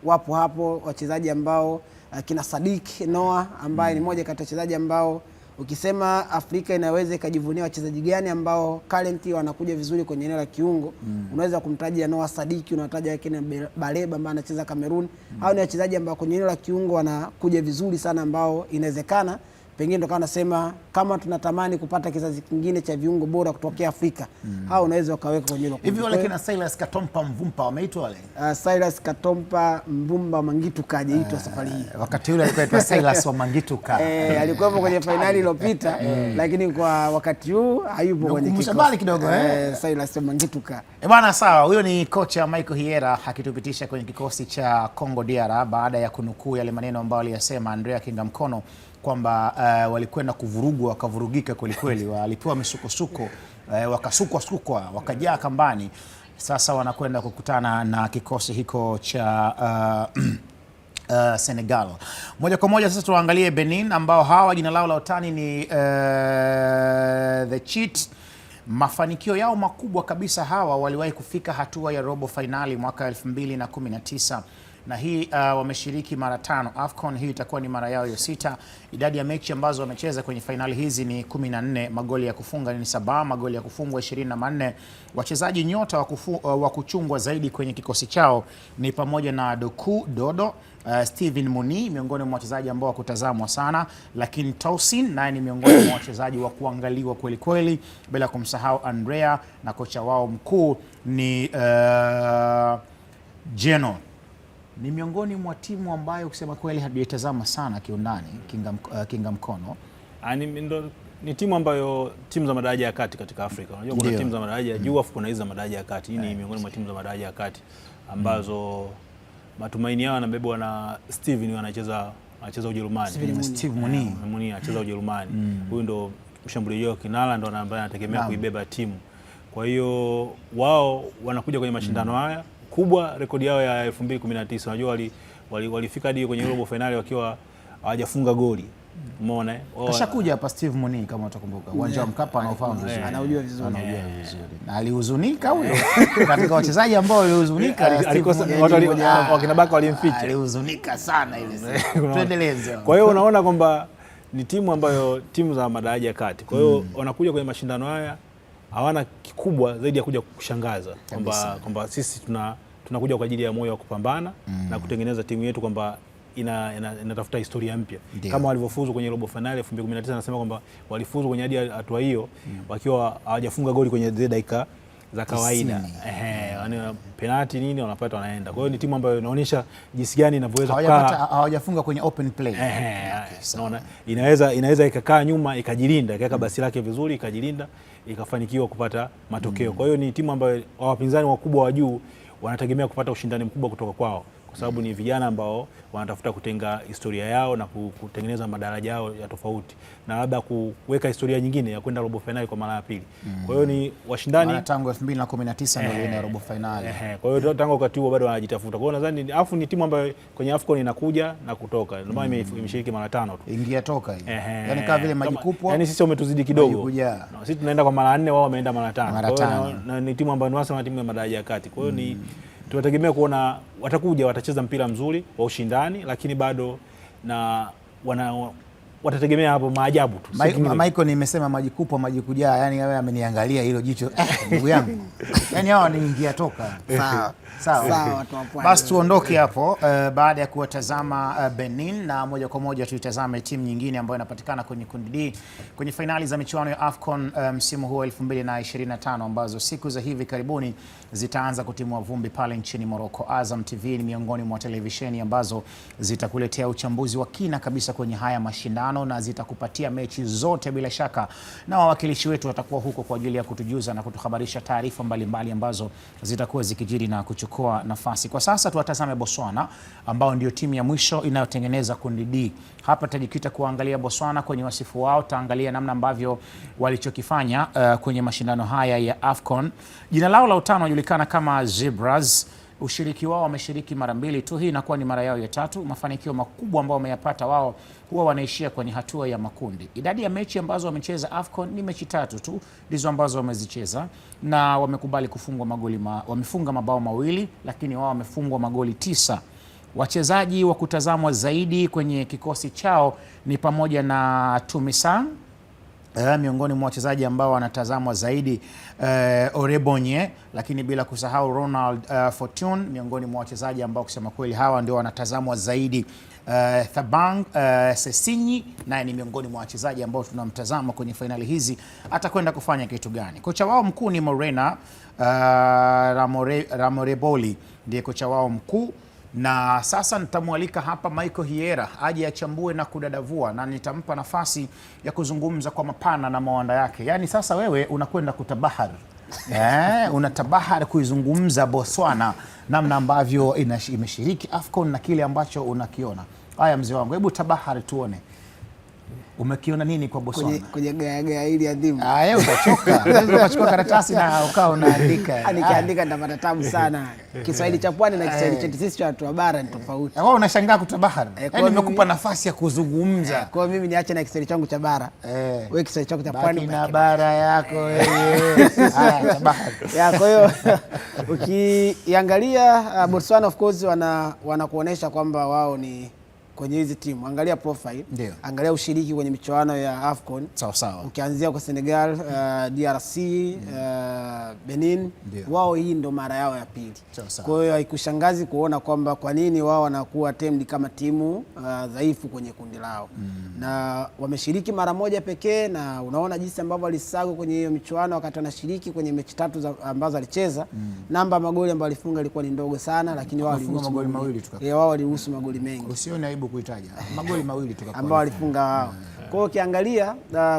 wapo hapo wachezaji ambao kina Sadik Noah ambaye ni mmoja kati ya wachezaji ambao ukisema Afrika inaweza ikajivunia wachezaji gani ambao currently wanakuja vizuri kwenye eneo la kiungo, unaweza kumtaja Noah Sadiki, unataja kina Baleba ambaye anacheza Cameroon. Hao ni wachezaji ambao kwenye eneo la kiungo wanakuja vizuri sana, ambao inawezekana pengine ndo nasema kama tunatamani kupata kizazi kingine cha viungo bora kutokea Afrika, hao unaweza ukaweka kwenye hilo. Hivi wale kina Silas Katompa Mvumpa wameitwa wale? Silas Katompa Mvumba Mangitu kajeitwa safari hii. Wakati yule alikuwa anaitwa Silas wa Mangitu ka. Alikuwa kwenye finali iliyopita, lakini kwa wakati huu hayupo kwenye kikosi. Mshabali kidogo Silas wa Mangitu ka. Bwana sawa, huyo ni kocha Michael Hiera akitupitisha kwenye kikosi cha Congo DR baada ya kunukuu yale maneno ambayo aliyasema Andrea Kingamkono kwamba walikwenda kuvurugwa wakavurugika kweli kweli, walipewa misukosuko, wakasukwa wakajaa kambani. Sasa wanakwenda kukutana na kikosi hiko cha Senegal. Moja kwa moja sasa tuangalie Benin ambao hawa jina lao la utani ni The Cheat. Mafanikio yao makubwa kabisa hawa, waliwahi kufika hatua ya robo finali mwaka 2019 na hii wameshiriki mara 5 AFCON. Hii itakuwa ni mara yao ya 6. Idadi ya mechi ambazo wamecheza kwenye fainali hizi ni 14. Magoli ya kufunga ni 7, magoli ya kufungwa 24. Wachezaji nyota wa kuchungwa zaidi kwenye kikosi chao ni pamoja na Dodo, Steven Muni miongoni mwa wachezaji ambao wakutazamwa sana, lakini Tosin naye ni miongoni mwa wachezaji wa kuangaliwa kweli kweli, bila kumsahau Andrea, na kocha wao mkuu ni Jeno. Ni miongoni mwa timu ambayo kusema kweli hatujaitazama sana kiundani, kinga mkono. Ni timu ambayo timu za madaraja ya kati katika Afrika. Unajua kuna timu za madaraja ya juu afu kuna hizo za madaraja ya kati. Hii ni miongoni mwa timu za madaraja ya kati ambazo matumaini yao yanabebwa na Steven, anacheza Ujerumani. Steve Muni anacheza Ujerumani. Huyu ndo mshambuliaji wa kinara, ndo ambaye anategemea kuibeba timu. Kwa hiyo wao wanakuja kwenye mashindano haya kubwa. Rekodi yao ya 2019 unajua walifika hadi kwenye robo finali wakiwa hawajafunga goli. Umeona? Kashakuja hapa Steve Muni kama utakumbuka. Uwanja wa Mkapa anaofahamu vizuri. Anaujua vizuri. Na alihuzunika huyo. Katika wachezaji ambao walihuzunika, alikosa watu wakina Baka walimficha. Alihuzunika sana ile siku. Tuendeleze. Kwa hiyo unaona kwamba ni timu ambayo timu za madaraja ya kati. Kwa hiyo wanakuja kwenye mashindano haya hawana kikubwa zaidi ya kuja kushangaza kwamba sisi tunakuja kwa ajili ya moyo wa kupambana na kutengeneza timu yetu kwamba inatafuta historia mpya kama walivyofuzu kwenye robo finali 2019. Anasema kwamba walifuzu kwenye hadi hatua hiyo wakiwa hawajafunga goli kwenye zile dakika za kawaida, yani penalty nini wanapata wanaenda. Kwa hiyo ni timu ambayo inaonyesha jinsi gani inavyoweza kukaa, hawajafunga kwenye open play. Unaona, inaweza ikakaa nyuma ikajilinda, ikaweka basi lake vizuri, ikajilinda, ikafanikiwa kupata matokeo. Kwa hiyo ni timu ambayo wapinzani wakubwa wa juu wanategemea kupata ushindani mkubwa kutoka kwao, kwa sababu ni vijana ambao wanatafuta kutenga historia yao na kutengeneza madaraja yao ya tofauti na labda kuweka historia nyingine ya kwenda robo finali kwa mara ya pili. Kwa hiyo ni washindani tangu 2019 ndio ile robo finali. Kwa hiyo tangu wakati huo bado wanajitafuta. Kwa hiyo nadhani afu ni timu ambayo kwenye AFCON inakuja na kutoka. Ndio maana imeshiriki mara 5 tu. Ingia toka hiyo. Yaani kama vile maji kupwa. Yaani sisi wametuzidi kidogo. Sisi tunaenda kwa mara 4, wao wameenda mara 5. Kwa hiyo ni timu ambayo ni hasa timu ya madaraja ya kati. Kwa hiyo ni tunategemea kuona watacheza mpira mzuri wa ushindani, lakini bado na watategemea hapo maajabu tu. Michael, nimesema maji kupwa maji kujaa, yani wewe ameniangalia hilo jicho ndugu yangu. Yani hao ni ingia toka. Sawa. Basi tuondoke hapo baada ya kuwatazama Benin, na moja kwa moja tuitazame timu nyingine ambayo inapatikana kwenye kundi D kwenye fainali za michuano ya AFCON msimu huu 2025 ambazo siku za hivi karibuni zitaanza kutimua vumbi pale nchini Morocco. Azam TV ni miongoni mwa televisheni ambazo zitakuletea uchambuzi wa kina kabisa kwenye haya mashindano na zitakupatia mechi zote bila shaka, na wawakilishi wetu watakuwa huko kwa ajili ya kutujuza na kutuhabarisha taarifa mbalimbali ambazo zitakuwa zikijiri na kuchukua nafasi. Kwa sasa tuwatazame Botswana ambao ndio timu ya mwisho inayotengeneza kundi D. Hapa tutajikita kuangalia Botswana kwenye wasifu wao, taangalia namna ambavyo walichokifanya kwenye mashindano haya ya AFCON. Jina lao la utano julikana kama Zebras. Ushiriki wao wameshiriki mara 2 tu, hii inakuwa ni mara yao ya 3. Mafanikio makubwa ambao wameyapata wao huwa wanaishia kwenye hatua ya makundi. Idadi ya mechi ambazo wamecheza AFCON ni mechi 3 tu ndizo ambazo wamezicheza, na wamekubali kufungwa magoli wamefunga mabao 2, lakini wao wamefungwa magoli 9. Wachezaji wa kutazamwa zaidi kwenye kikosi chao ni pamoja na Tumisang, miongoni mwa wachezaji ambao wanatazamwa zaidi Orebonye, lakini bila kusahau Ronald Fortune, miongoni mwa wachezaji ambao kusema kweli hawa ndio wanatazamwa zaidi. Thabang Sesinyi naye ni miongoni mwa wachezaji ambao tunamtazama kwenye fainali hizi atakwenda kufanya kitu gani. Kocha wao mkuu ni Morena Ramoreboli, ndiye kocha wao mkuu. Na sasa nitamwalika hapa Michael Hiera aje achambue na kudadavua, na nitampa nafasi ya kuzungumza kwa mapana na mawanda yake. Yaani sasa wewe unakwenda kutabahar unatabahar kuizungumza Botswana, namna ambavyo imeshiriki AFCON na kile ambacho unakiona. Haya mzee wangu, hebu tabahar tuone. Umekiona nini kwa Botswana? Kwenye gaya hili adhimu. Yeye utachoka. Unaweza ukachukua karatasi na ukao unaandika. Nikiandika ndapata tabu sana. Kiswahili cha pwani na Kiswahili chetu sisi watu wa bara ni tofauti. Wewe unashangaa kutabahari. Yaani nimekupa nafasi ya kuzungumza. Kwa mimi niache na Kiswahili changu cha bara. Wewe Kiswahili chako cha pwani na bara yako wewe. Tabahari. Kwa hiyo ukiangalia Botswana of course wanakuonesha kwamba wao ni kwenye hizi timu. Angalia profile, angalia ushiriki kwenye michuano ya AFCON. Sawa. Ukianzia kwa Senegal, DRC, Benin, wao hii ndo mara yao ya pili. Kwa hiyo haikushangazi kuona kwamba kwa nini wao wanakuwa temdi kama timu dhaifu kwenye kundi lao. Na wameshiriki mara moja pekee, na unaona jinsi ambavyo walisaga kwenye hiyo michuano wakati wanashiriki kwenye mechi 3 ambazo alicheza. Namba magoli ambayo alifunga ilikuwa ni ndogo sana, lakini wao waliruhusu magoli mawili tu. Wao waliruhusu magoli mengi. Usione aibu kuitaja. Magoli mawili tu ambao walifunga wao. Kwa hiyo ukiangalia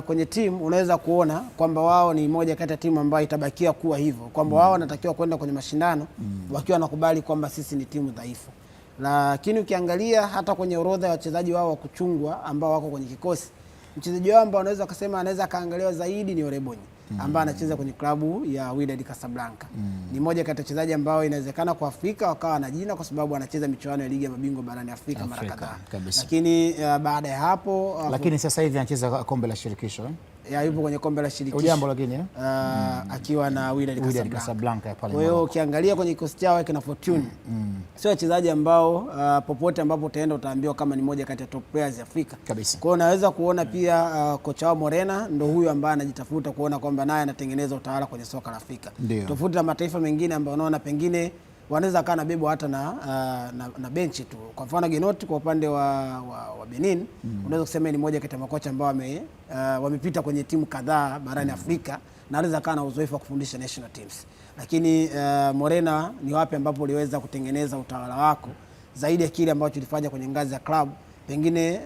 kwenye timu unaweza kuona kwamba wao ni moja kati ya timu ambayo itabakia kuwa hivyo, kwamba wao wanatakiwa kwenda kwenye mashindano wakiwa wanakubali kwamba sisi ni timu dhaifu. Lakini ukiangalia hata kwenye orodha ya wachezaji wao wa kuchungwa ambao wako kwenye kikosi, mchezaji wao ambao unaweza kusema anaweza kaangaliwa zaidi ni Orebonyi ambaye anacheza kwenye klabu ya Wydad Casablanca. Ni moja kati ya wachezaji ambao inawezekana kwa Afrika wakawa na jina kwa sababu anacheza michuano ya ligi ya mabingwa barani Afrika mara kadhaa. Lakini baada ya hapo lakini sasa hivi anacheza kombe la shirikisho yupo kwenye kombe la shirikisho. Ujambo lakini akiwa na Wydad Casablanca pale. Kwa hiyo ukiangalia kwenye kikosi chao kina Fortune. Sio wachezaji ambao popote ambapo utaenda utaambiwa kama ni moja kati ya top players Afrika. Kabisa. Kwa hiyo unaweza kuona pia kocha wao Morena ndo huyu ambaye anajitafuta kuona kwamba naye anatengeneza utawala kwenye soka la Afrika. Tofauti na mataifa mengine ambayo unaona pengine wanaweza kaa na bebo hata na benchi tu. Kwa mfano Genoti kwa upande wa Benin, unaweza kusema ni moja kati ya makocha ambao wamepita kwenye timu kadhaa barani Afrika na anaweza kaa na uzoefu wa kufundisha national teams. Lakini Morena ni wapi ambapo uliweza kutengeneza utawala wako zaidi ya kile ambacho ulifanya kwenye ngazi ya club, pengine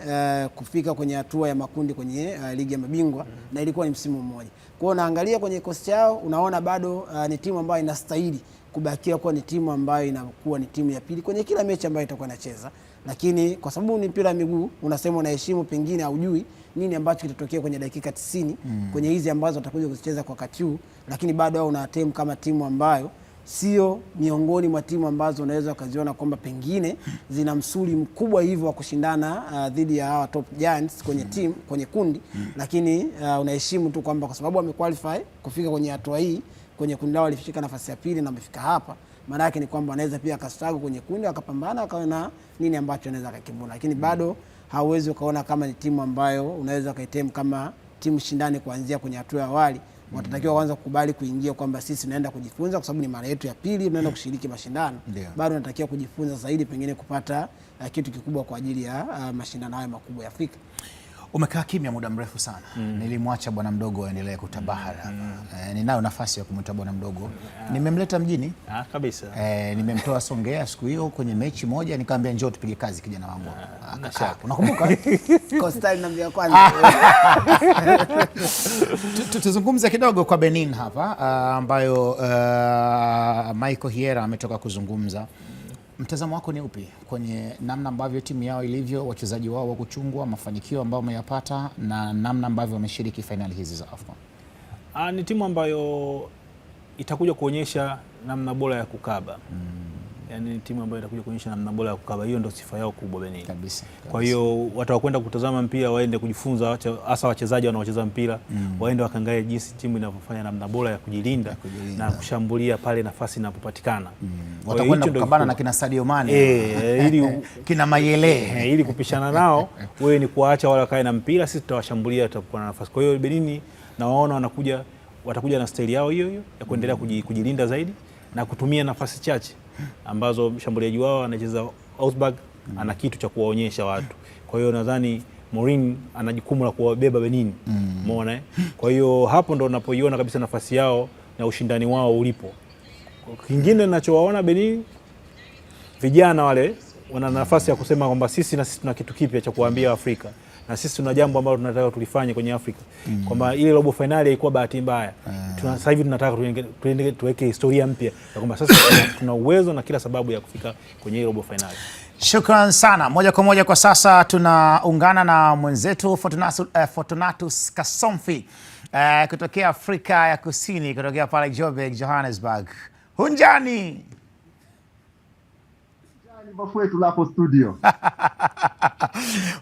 kufika kwenye hatua ya makundi kwenye ligi ya mabingwa, na ilikuwa ni msimu mmoja. Kwa hiyo unaangalia kwenye kosti yao unaona bado ni timu ambayo inastahili kubakia kuwa ni timu ambayo inakuwa ni timu ya pili kwenye kila mechi ambayo itakuwa inacheza. Lakini kwa sababu ni mpira wa miguu, unasema unaheshimu, pengine haujui nini ambacho kitatokea kwenye dakika 90 kwenye hizi ambazo watakuja kuzicheza kwa wakati huu, lakini bado wao unaatemu kama timu ambayo sio miongoni mwa timu ambazo unaweza ukaziona kwamba pengine zina msuli mkubwa hivyo wa kushindana dhidi ya hawa top giants kwenye timu kwenye kundi. Lakini unaheshimu tu kwamba kwa sababu wamequalify kufika kwenye hatua hii, kwenye kundi lao walifika nafasi ya pili na wamefika hapa, maana yake ni kwamba anaweza pia akastruggle kwenye kundi akapambana akaona nini ambacho anaweza akakibuna. Lakini bado hauwezi ukaona kama ni timu ambayo unaweza ukaitem kama timu shindani kuanzia kwenye hatua ya awali. Watatakiwa kwanza kukubali kuingia kwamba sisi tunaenda kujifunza, kwa sababu ni mara yetu ya pili tunaenda kushiriki mashindano. Bado tunatakiwa kujifunza zaidi, pengine kupata kitu kikubwa kwa ajili ya mashindano haya makubwa ya Afrika. Umekaa kimya muda mrefu sana. Nilimwacha bwana mdogo aendelee kutabahara. Ninayo nafasi ya kumwita bwana mdogo. Nimemleta mjini. Kabisa. Nimemtoa Songea siku hiyo kwenye mechi moja, nikamwambia njoo tupige kazi kijana wangu. Akakaa. Unakumbuka? Coastal nambia kwanza. Tuzungumze kidogo kwa Benin hapa ambayo Michael Hiera ametoka kuzungumza. Mtazamo wako ni upi kwenye namna ambavyo timu yao ilivyo, wachezaji wao wa kuchungwa, mafanikio ambayo wameyapata na namna ambavyo wameshiriki fainali hizi za AFCON? Ni timu ambayo itakuja kuonyesha namna bora ya kukaba. Yaani ni timu ambayo itakuja kuonyesha namna bora ya kukaba. Hiyo ndio sifa yao kubwa Benin. Kabisa. Kwa hiyo watakwenda kutazama mpira, waende kujifunza, hasa wachezaji wanaocheza mpira, waende wakaangalia jinsi timu inavyofanya namna bora ya kujilinda na kushambulia pale nafasi inapopatikana. Watakwenda kukabana na kina Sadio Mane, ili kina Mayele, ili kupishana nao. Wewe ni kuacha wale wakae na mpira, sisi tutawashambulia, tutakuwa na nafasi. Kwa hiyo Benin na waona watakuja na staili yao hiyo ya kuendelea kujilinda zaidi na kutumia nafasi chache ambazo mshambuliaji wao anacheza Augsburg ana kitu cha kuwaonyesha watu. Kwa hiyo nadhani Morin ana jukumu la kuwabeba Benin. Umeona? Kwa hiyo hapo ndo unapoiona kabisa nafasi yao na ushindani wao ulipo. Kingine ninachowaona Benin, vijana wale wana nafasi ya kusema kwamba sisi tuna kitu kipya cha kuambia Afrika. Na sisi tuna jambo ambalo tunataka tulifanye kwenye Afrika. Kwamba ile robo finali ilikuwa bahati mbaya. Sasa hivi tunataka tuweke historia mpya kwamba sasa tuna uwezo na kila sababu ya kufika kwenye ile robo finali. Shukran sana. Moja kwa moja kwa sasa tunaungana na mwenzetu Fortunatus Kasomfi kutokea Afrika ya Kusini, kutokea pale Joburg, Johannesburg. Hunjani? Bafwe tulapo studio.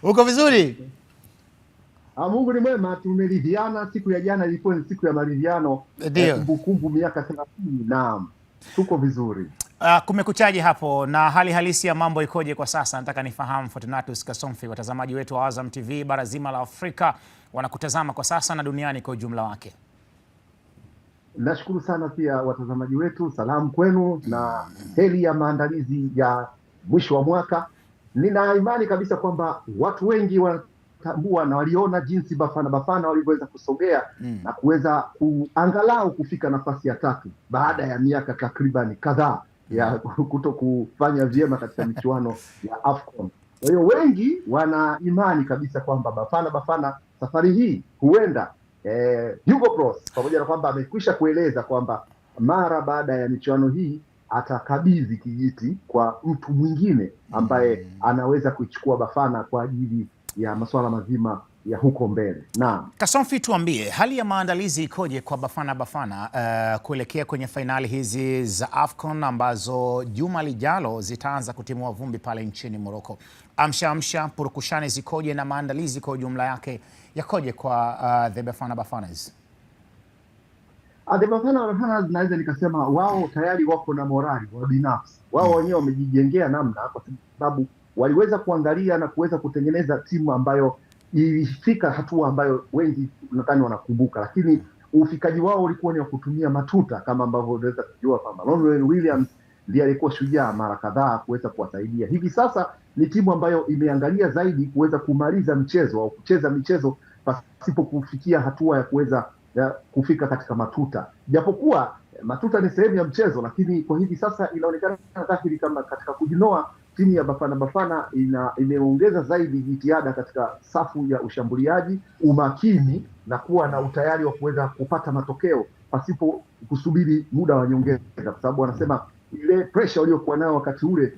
Uko vizuri? Mungu ni mwema, tumeridhiana. Siku ya jana ilikuwa ni siku ya maridhiano, kumbukumbu miaka 30. Naam, tuko vizuri. Kumekuchaje hapo na hali halisi ya mambo ikoje kwa sasa? Nataka nifahamu Fortunatus Kasomfi. Watazamaji wetu wa Azam TV bara zima la Afrika wanakutazama kwa sasa na duniani kwa ujumla wake. Nashukuru sana pia watazamaji wetu, salamu kwenu na heri ya maandalizi ya mwisho wa mwaka. Nina imani kabisa kwamba watu wengi watambua na waliona jinsi Bafana walivyoweza kusogea na kuweza angalau kufika nafasi ya 3 baada ya miaka takriban kadhaa ya kuto kufanya vyema katika michuano ya AFCON. Kwa hiyo wengi wana imani kabisa kwamba Bafana safari hii huenda Hugo Bros pamoja na kwamba amekwisha kueleza kwamba mara baada ya michuano hii atakabidhi kijiti kwa mtu mwingine ambaye anaweza kuichukua Bafana kwa ajili ya masuala mazima ya huko mbele. Naam. Kasomfi, tuambie hali ya maandalizi ikoje kwa Bafana kuelekea kwenye fainali hizi za AFCON ambazo juma lijalo zitaanza kutimua vumbi pale nchini Morocco. Amsha purukushani zikoje na maandalizi kwa ujumla yake yakoje kwa the Bafanas? The Bafanas naweza nikasema wao tayari wako na morali wa binafsi. Wao wenyewe wamejijengea namna, kwa sababu waliweza kuangalia na kuweza kutengeneza timu ambayo ilifika hatua ambayo wengi nadhani wanakumbuka, lakini ufikaji wao ulikuwa ni wa kutumia matuta, kama ambavyo unaweza kujua kwamba Ronwen Williams ndiye alikuwa shujaa mara kadhaa kuweza kuwasaidia. Hivi sasa ni timu ambayo imeangalia zaidi kuweza kumaliza mchezo au kucheza michezo pasipo kufikia hatua ya kuweza kufika katika matuta. Japokuwa matuta ni sehemu ya mchezo, lakini kwa hivi sasa inaonekana dhahiri kama katika kujinoa timu ya Bafana imeongeza zaidi jitihada katika safu ya ushambuliaji, umakini na kuwa na utayari wa kuweza kupata matokeo pasipo kusubiri muda wa nyongeza, kwa sababu wanasema ile pressure waliokuwa nayo wakati ule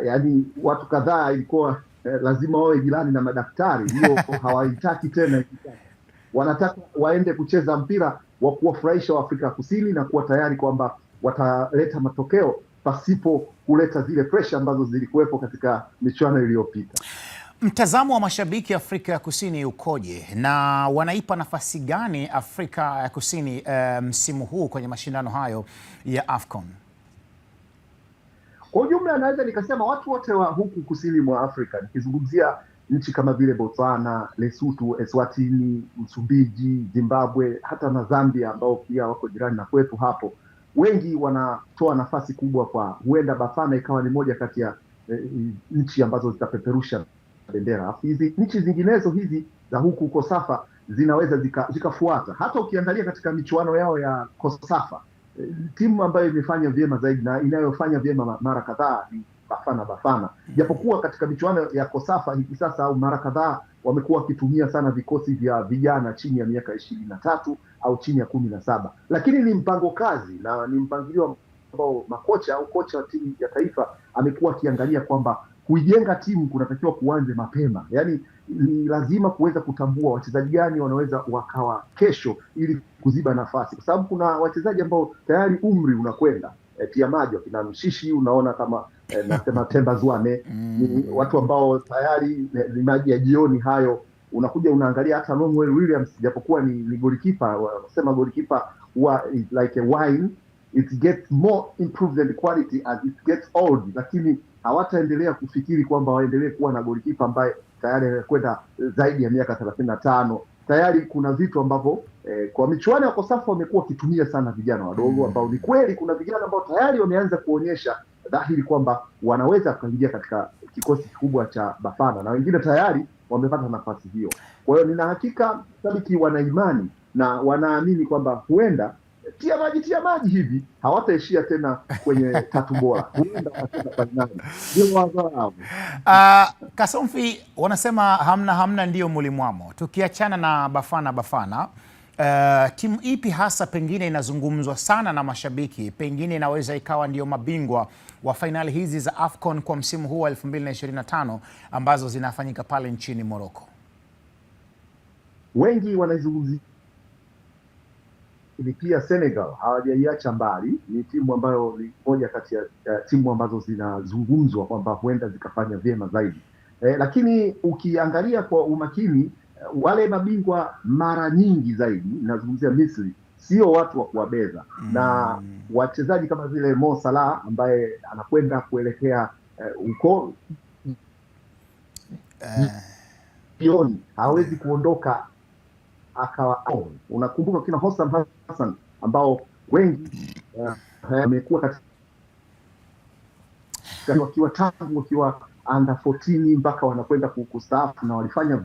yani watu kadhaa ilikuwa lazima wawe jirani na madaktari, hiyo hawaitaki tena. Wanataka waende kucheza mpira wa kuwafurahisha wa Afrika Kusini na kuwa tayari kwamba wataleta matokeo pasipo kuleta zile pressure ambazo zilikuwepo katika michuano iliyopita. Mtazamo wa mashabiki Afrika ya Kusini ukoje na wanaipa nafasi gani Afrika ya Kusini msimu huu kwenye mashindano hayo ya AFCON? Kwa ujumla naweza nikasema watu wote wa huku kusini mwa Afrika, nikizungumzia nchi kama vile Botswana, Lesotho, Eswatini, Msumbiji, Zimbabwe, hata na Zambia ambao pia wako jirani na kwetu hapo, wengi wanatoa nafasi kubwa kwa huenda Bafana ikawa ni moja kati ya nchi ambazo zitapeperusha bendera. Hizi nchi zinginezo hizi za huku Kosafa zinaweza zikafuata. Hata ukiangalia katika michuano yao ya Kosafa, timu ambayo imefanya vyema zaidi na inayofanya vyema mara kadhaa ni Bafana. Japokuwa katika michuano ya Kosafa hivi sasa au mara kadhaa wamekuwa wakitumia sana vikosi vya vijana chini ya miaka 23 au chini ya 17, lakini ni mpango kazi na ni mpangilio ambao makocha au kocha wa timu ya taifa amekuwa akiangalia kwamba kuijenga timu kunatakiwa kuanze mapema. Yani ni lazima kuweza kutambua wachezaji gani wanaweza wakawa kesho ili kuziba nafasi, kwa sababu kuna wachezaji ambao tayari umri unakwenda. Tiamajo kina Mshishi, unaona kama nasema Temba Zwane, ni watu ambao tayari ni maji ya jioni hayo. Unakuja unaangalia hata Ronwen Williams, japokuwa ni goalkeeper, wanasema goalkeeper huwa like a wine, it gets more improved in quality as it gets old, lakini hawataendelea kufikiri kwamba waendelee kuwa na goalkeeper ambaye tayari anakwenda zaidi ya miaka 35. Tayari kuna vitu ambavyo kwa michuano ya Kosafa wamekuwa wakitumia sana vijana wadogo ambao ni kweli kuna vijana ambao tayari wameanza kuonyesha dhahiri kwamba wanaweza kuingia katika kikosi kikubwa cha Bafana na wengine tayari wamepata nafasi hiyo. Kwa hiyo nina hakika sabiki wana imani na wanaamini kwamba huenda tia maji hivi hawataishia tena kwenye 3 bora. Huenda watacheza finali. Ndio wazo. Kasomfi wanasema hamna ndio mulimwamo. Tukiachana na Bafana timu ipi hasa pengine inazungumzwa sana na mashabiki, pengine inaweza ikawa ndio mabingwa wa fainali hizi za AFCON kwa msimu huu wa 2025 ambazo zinafanyika pale nchini Morocco? Wengi wanaizungumzia ni pia Senegal, hawajaiacha mbali. Ni timu ambayo ni moja kati ya timu ambazo zinazungumzwa kwamba huenda zikafanya vyema zaidi. Lakini ukiangalia kwa umakini, wale mabingwa mara nyingi zaidi, nazungumzia Misri, sio watu wa kuwabeza. Na wachezaji kama vile Mo Salah ambaye anakwenda kuelekea uko pioni, hawezi kuondoka akawa unakumbuka kina Hossam Hassan ambao wengi wamekuwa katika wakiwa tangu wakiwa under 14 mpaka wanakwenda kustaafu, na walifanya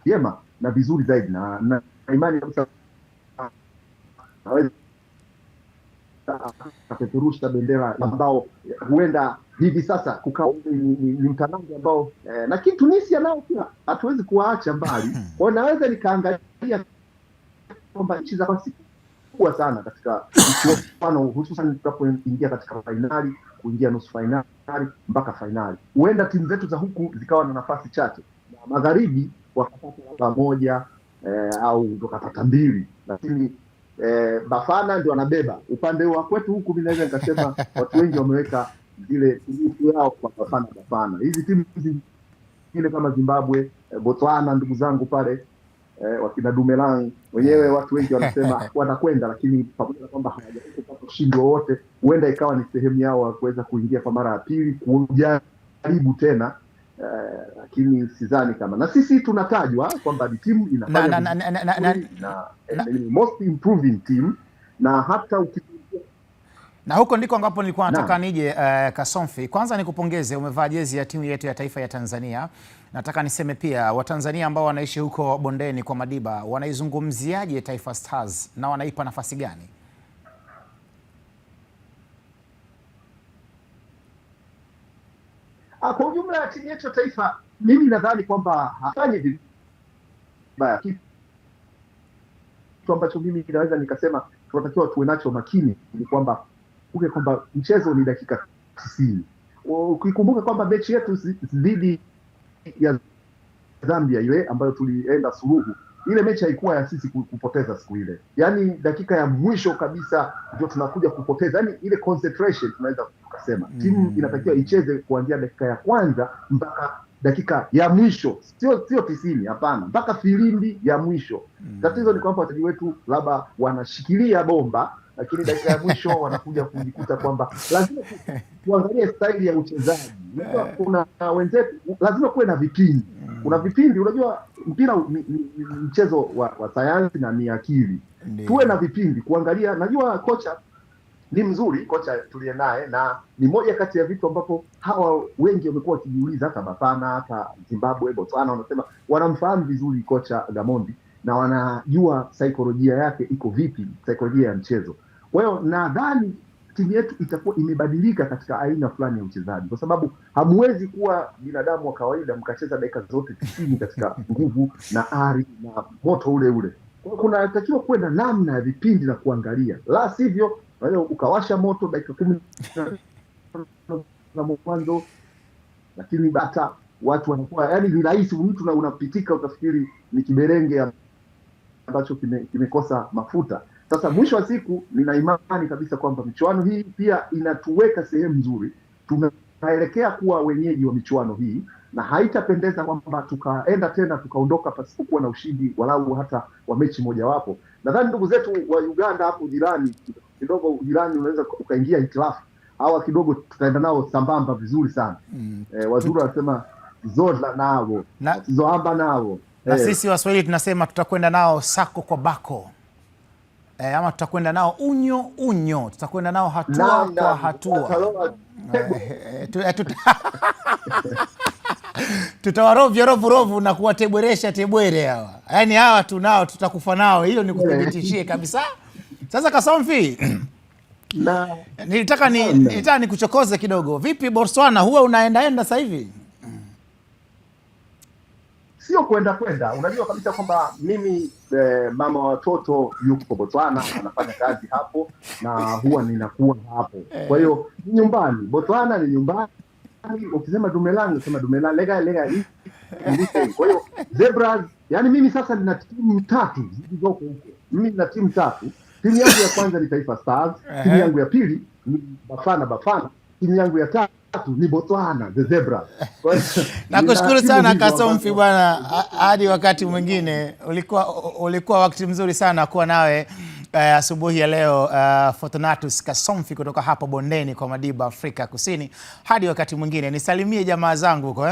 vyema na vizuri zaidi, na imani kabisa kapeperusha bendera ambao huenda hivi sasa kukao ni mtanange ambao lakini Tunisia nao pia hatuwezi kuwaacha mbali. Kwa naweza nikaangalia kwamba nchi za nafasi kubwa sana katika mfano, hususan tunapoingia katika fainali, kuingia nusu fainali mpaka fainali, huenda timu zetu za huku zikawa na nafasi chache, na magharibi wakapata labda moja au tukapata mbili, lakini Bafana ndio anabeba upande wa kwetu huku. Mimi naweza nikasema watu wengi wameweka zile yao kwa Bafana. Hizi timu zingine kama Zimbabwe, Botswana, ndugu zangu pale wakina Dumelang wenyewe, watu wengi wanasema watakwenda, lakini pamoja na kwamba hawajapata ushindi wowote, huenda ikawa ni sehemu yao kuweza kuingia kwa mara ya pili, kujaribu tena. Lakini sidhani kama, na sisi tunatajwa kwamba ni timu inafanya na most improving team, na hata na huko ndiko ambapo nilikuwa nataka nije. Kasomfi, kwanza nikupongeze, umevaa jezi ya timu yetu ya taifa ya Tanzania. Nataka niseme pia Watanzania ambao wanaishi huko bondeni kwa Madiba wanaizungumziaje Taifa Stars na wanaipa nafasi gani? Kwa ujumla ya timu yetu ya taifa, mimi nadhani kwamba hafanyi vibaya. Kitu ambacho mimi naweza nikasema tunatakiwa tuwe nacho makini ni kwamba mchezo ni dakika 90. Ukikumbuka kwamba mechi yetu dhidi ya Zambia ile ambayo tulienda suluhu, ile mechi haikuwa ya sisi kupoteza siku ile. Yaani dakika ya mwisho kabisa ndio tunakuja kupoteza. Yaani ile concentration tunaweza kusema timu inatakiwa icheze kuanzia dakika ya kwanza mpaka dakika ya mwisho, sio 90, hapana, mpaka filimbi ya mwisho. Tatizo ni kwamba wachezaji wetu labda wanashikilia bomba, lakini dakika ya mwisho wanakuja kujikuta kwamba lazima tuangalie staili ya uchezaji. Kuna wenzetu lazima kuwe na vipindi. Kuna vipindi, unajua mpira ni mchezo wa sayansi na ni akili. Tuwe na vipindi kuangalia. Najua kocha ni mzuri, kocha tuliye naye, na ni moja kati ya vitu ambapo hawa wengi wamekuwa wakijiuliza, hata Bafana, hata Zimbabwe, Botswana, wanasema wanamfahamu vizuri kocha Gamondi na wanajua saikolojia yake iko vipi, saikolojia ya mchezo. Kwa hiyo nadhani timu yetu itakuwa imebadilika katika aina fulani ya uchezaji, kwa sababu hamwezi kuwa binadamu wa kawaida mkacheza dakika zote 90 katika nguvu na ari na moto ule ule. Kwa hiyo kunatakiwa kuwe na namna ya vipindi na kuangalia, la sivyo ukawasha moto dakika 10 na mwanzo, lakini hata watu wanakuwa yani ni rahisi, mtu na unapitika utafikiri ni kiberenge ambacho kimekosa mafuta. Sasa mwisho wa siku nina imani kabisa kwamba michuano hii pia inatuweka sehemu nzuri. Tunaelekea kuwa wenyeji wa michuano hii, na haitapendeza kwamba tukaenda tena tukaondoka pasipokuwa na ushindi walau hata wa mechi mojawapo. Nadhani ndugu zetu wa Uganda hapo jirani kidogo, jirani unaweza ukaingia hitilafu, hawa kidogo tutaenda nao sambamba vizuri sana. Wazuri wanasema zola nao zoamba nao, na sisi Waswahili tunasema tutakwenda nao sako kwa bako. Ama tutakwenda nao unyo unyo, tutakwenda nao hatua kwa hatua. Tutawarovya rovu na kuwatebweresha tebwere hawa. Yaani hawa tunao, tutakufa nao. Hiyo ni kuthibitishie kabisa. Sasa Kasomfi, nilitaka nikuchokoze kidogo. Vipi Botswana, huwa unaendaenda sasa hivi? sio kwenda. Unajua kabisa kwamba mimi mama wa watoto yuko Botswana, anafanya kazi hapo na huwa ninakuwa hapo. Kwa hiyo nyumbani, Botswana ni nyumbani. Ukisema Dumelang, sema Dumelang, lega hii. Kwa hiyo Zebras, yani mimi sasa nina timu 3 zilizoko huko. Mimi nina timu 3. Timu yangu ya kwanza ni Taifa Stars, timu yangu ya pili ni Bafana, timu yangu ya tatu ni Botswana, the Zebras. Nakushukuru sana Kasomfi bwana, hadi wakati mwingine. Ulikuwa wakati mzuri sana kuwa nawe asubuhi ya leo, Fortunatus Kasomfi kutoka hapa bondeni kwa Madiba, Afrika Kusini. Hadi wakati mwingine, nisalimie jamaa zangu huko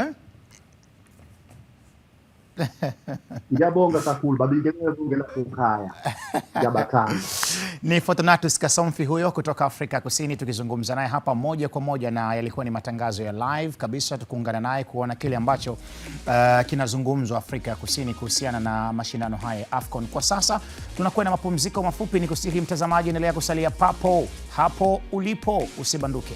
Jabonga kakul babige bunge la kukaya jabatani. Ni Fortunatus Kasomfi huyo kutoka Afrika Kusini, tukizungumza naye hapa moja kwa moja, na yalikuwa ni matangazo ya live kabisa, tukuungana naye kuona kile ambacho kinazungumzwa Afrika ya Kusini kuhusiana na mashindano haya ya AFCON. Kwa sasa tunakwenda mapumziko mafupi, ni kusihi mtazamaji endelea kusalia papo hapo ulipo, usibanduke.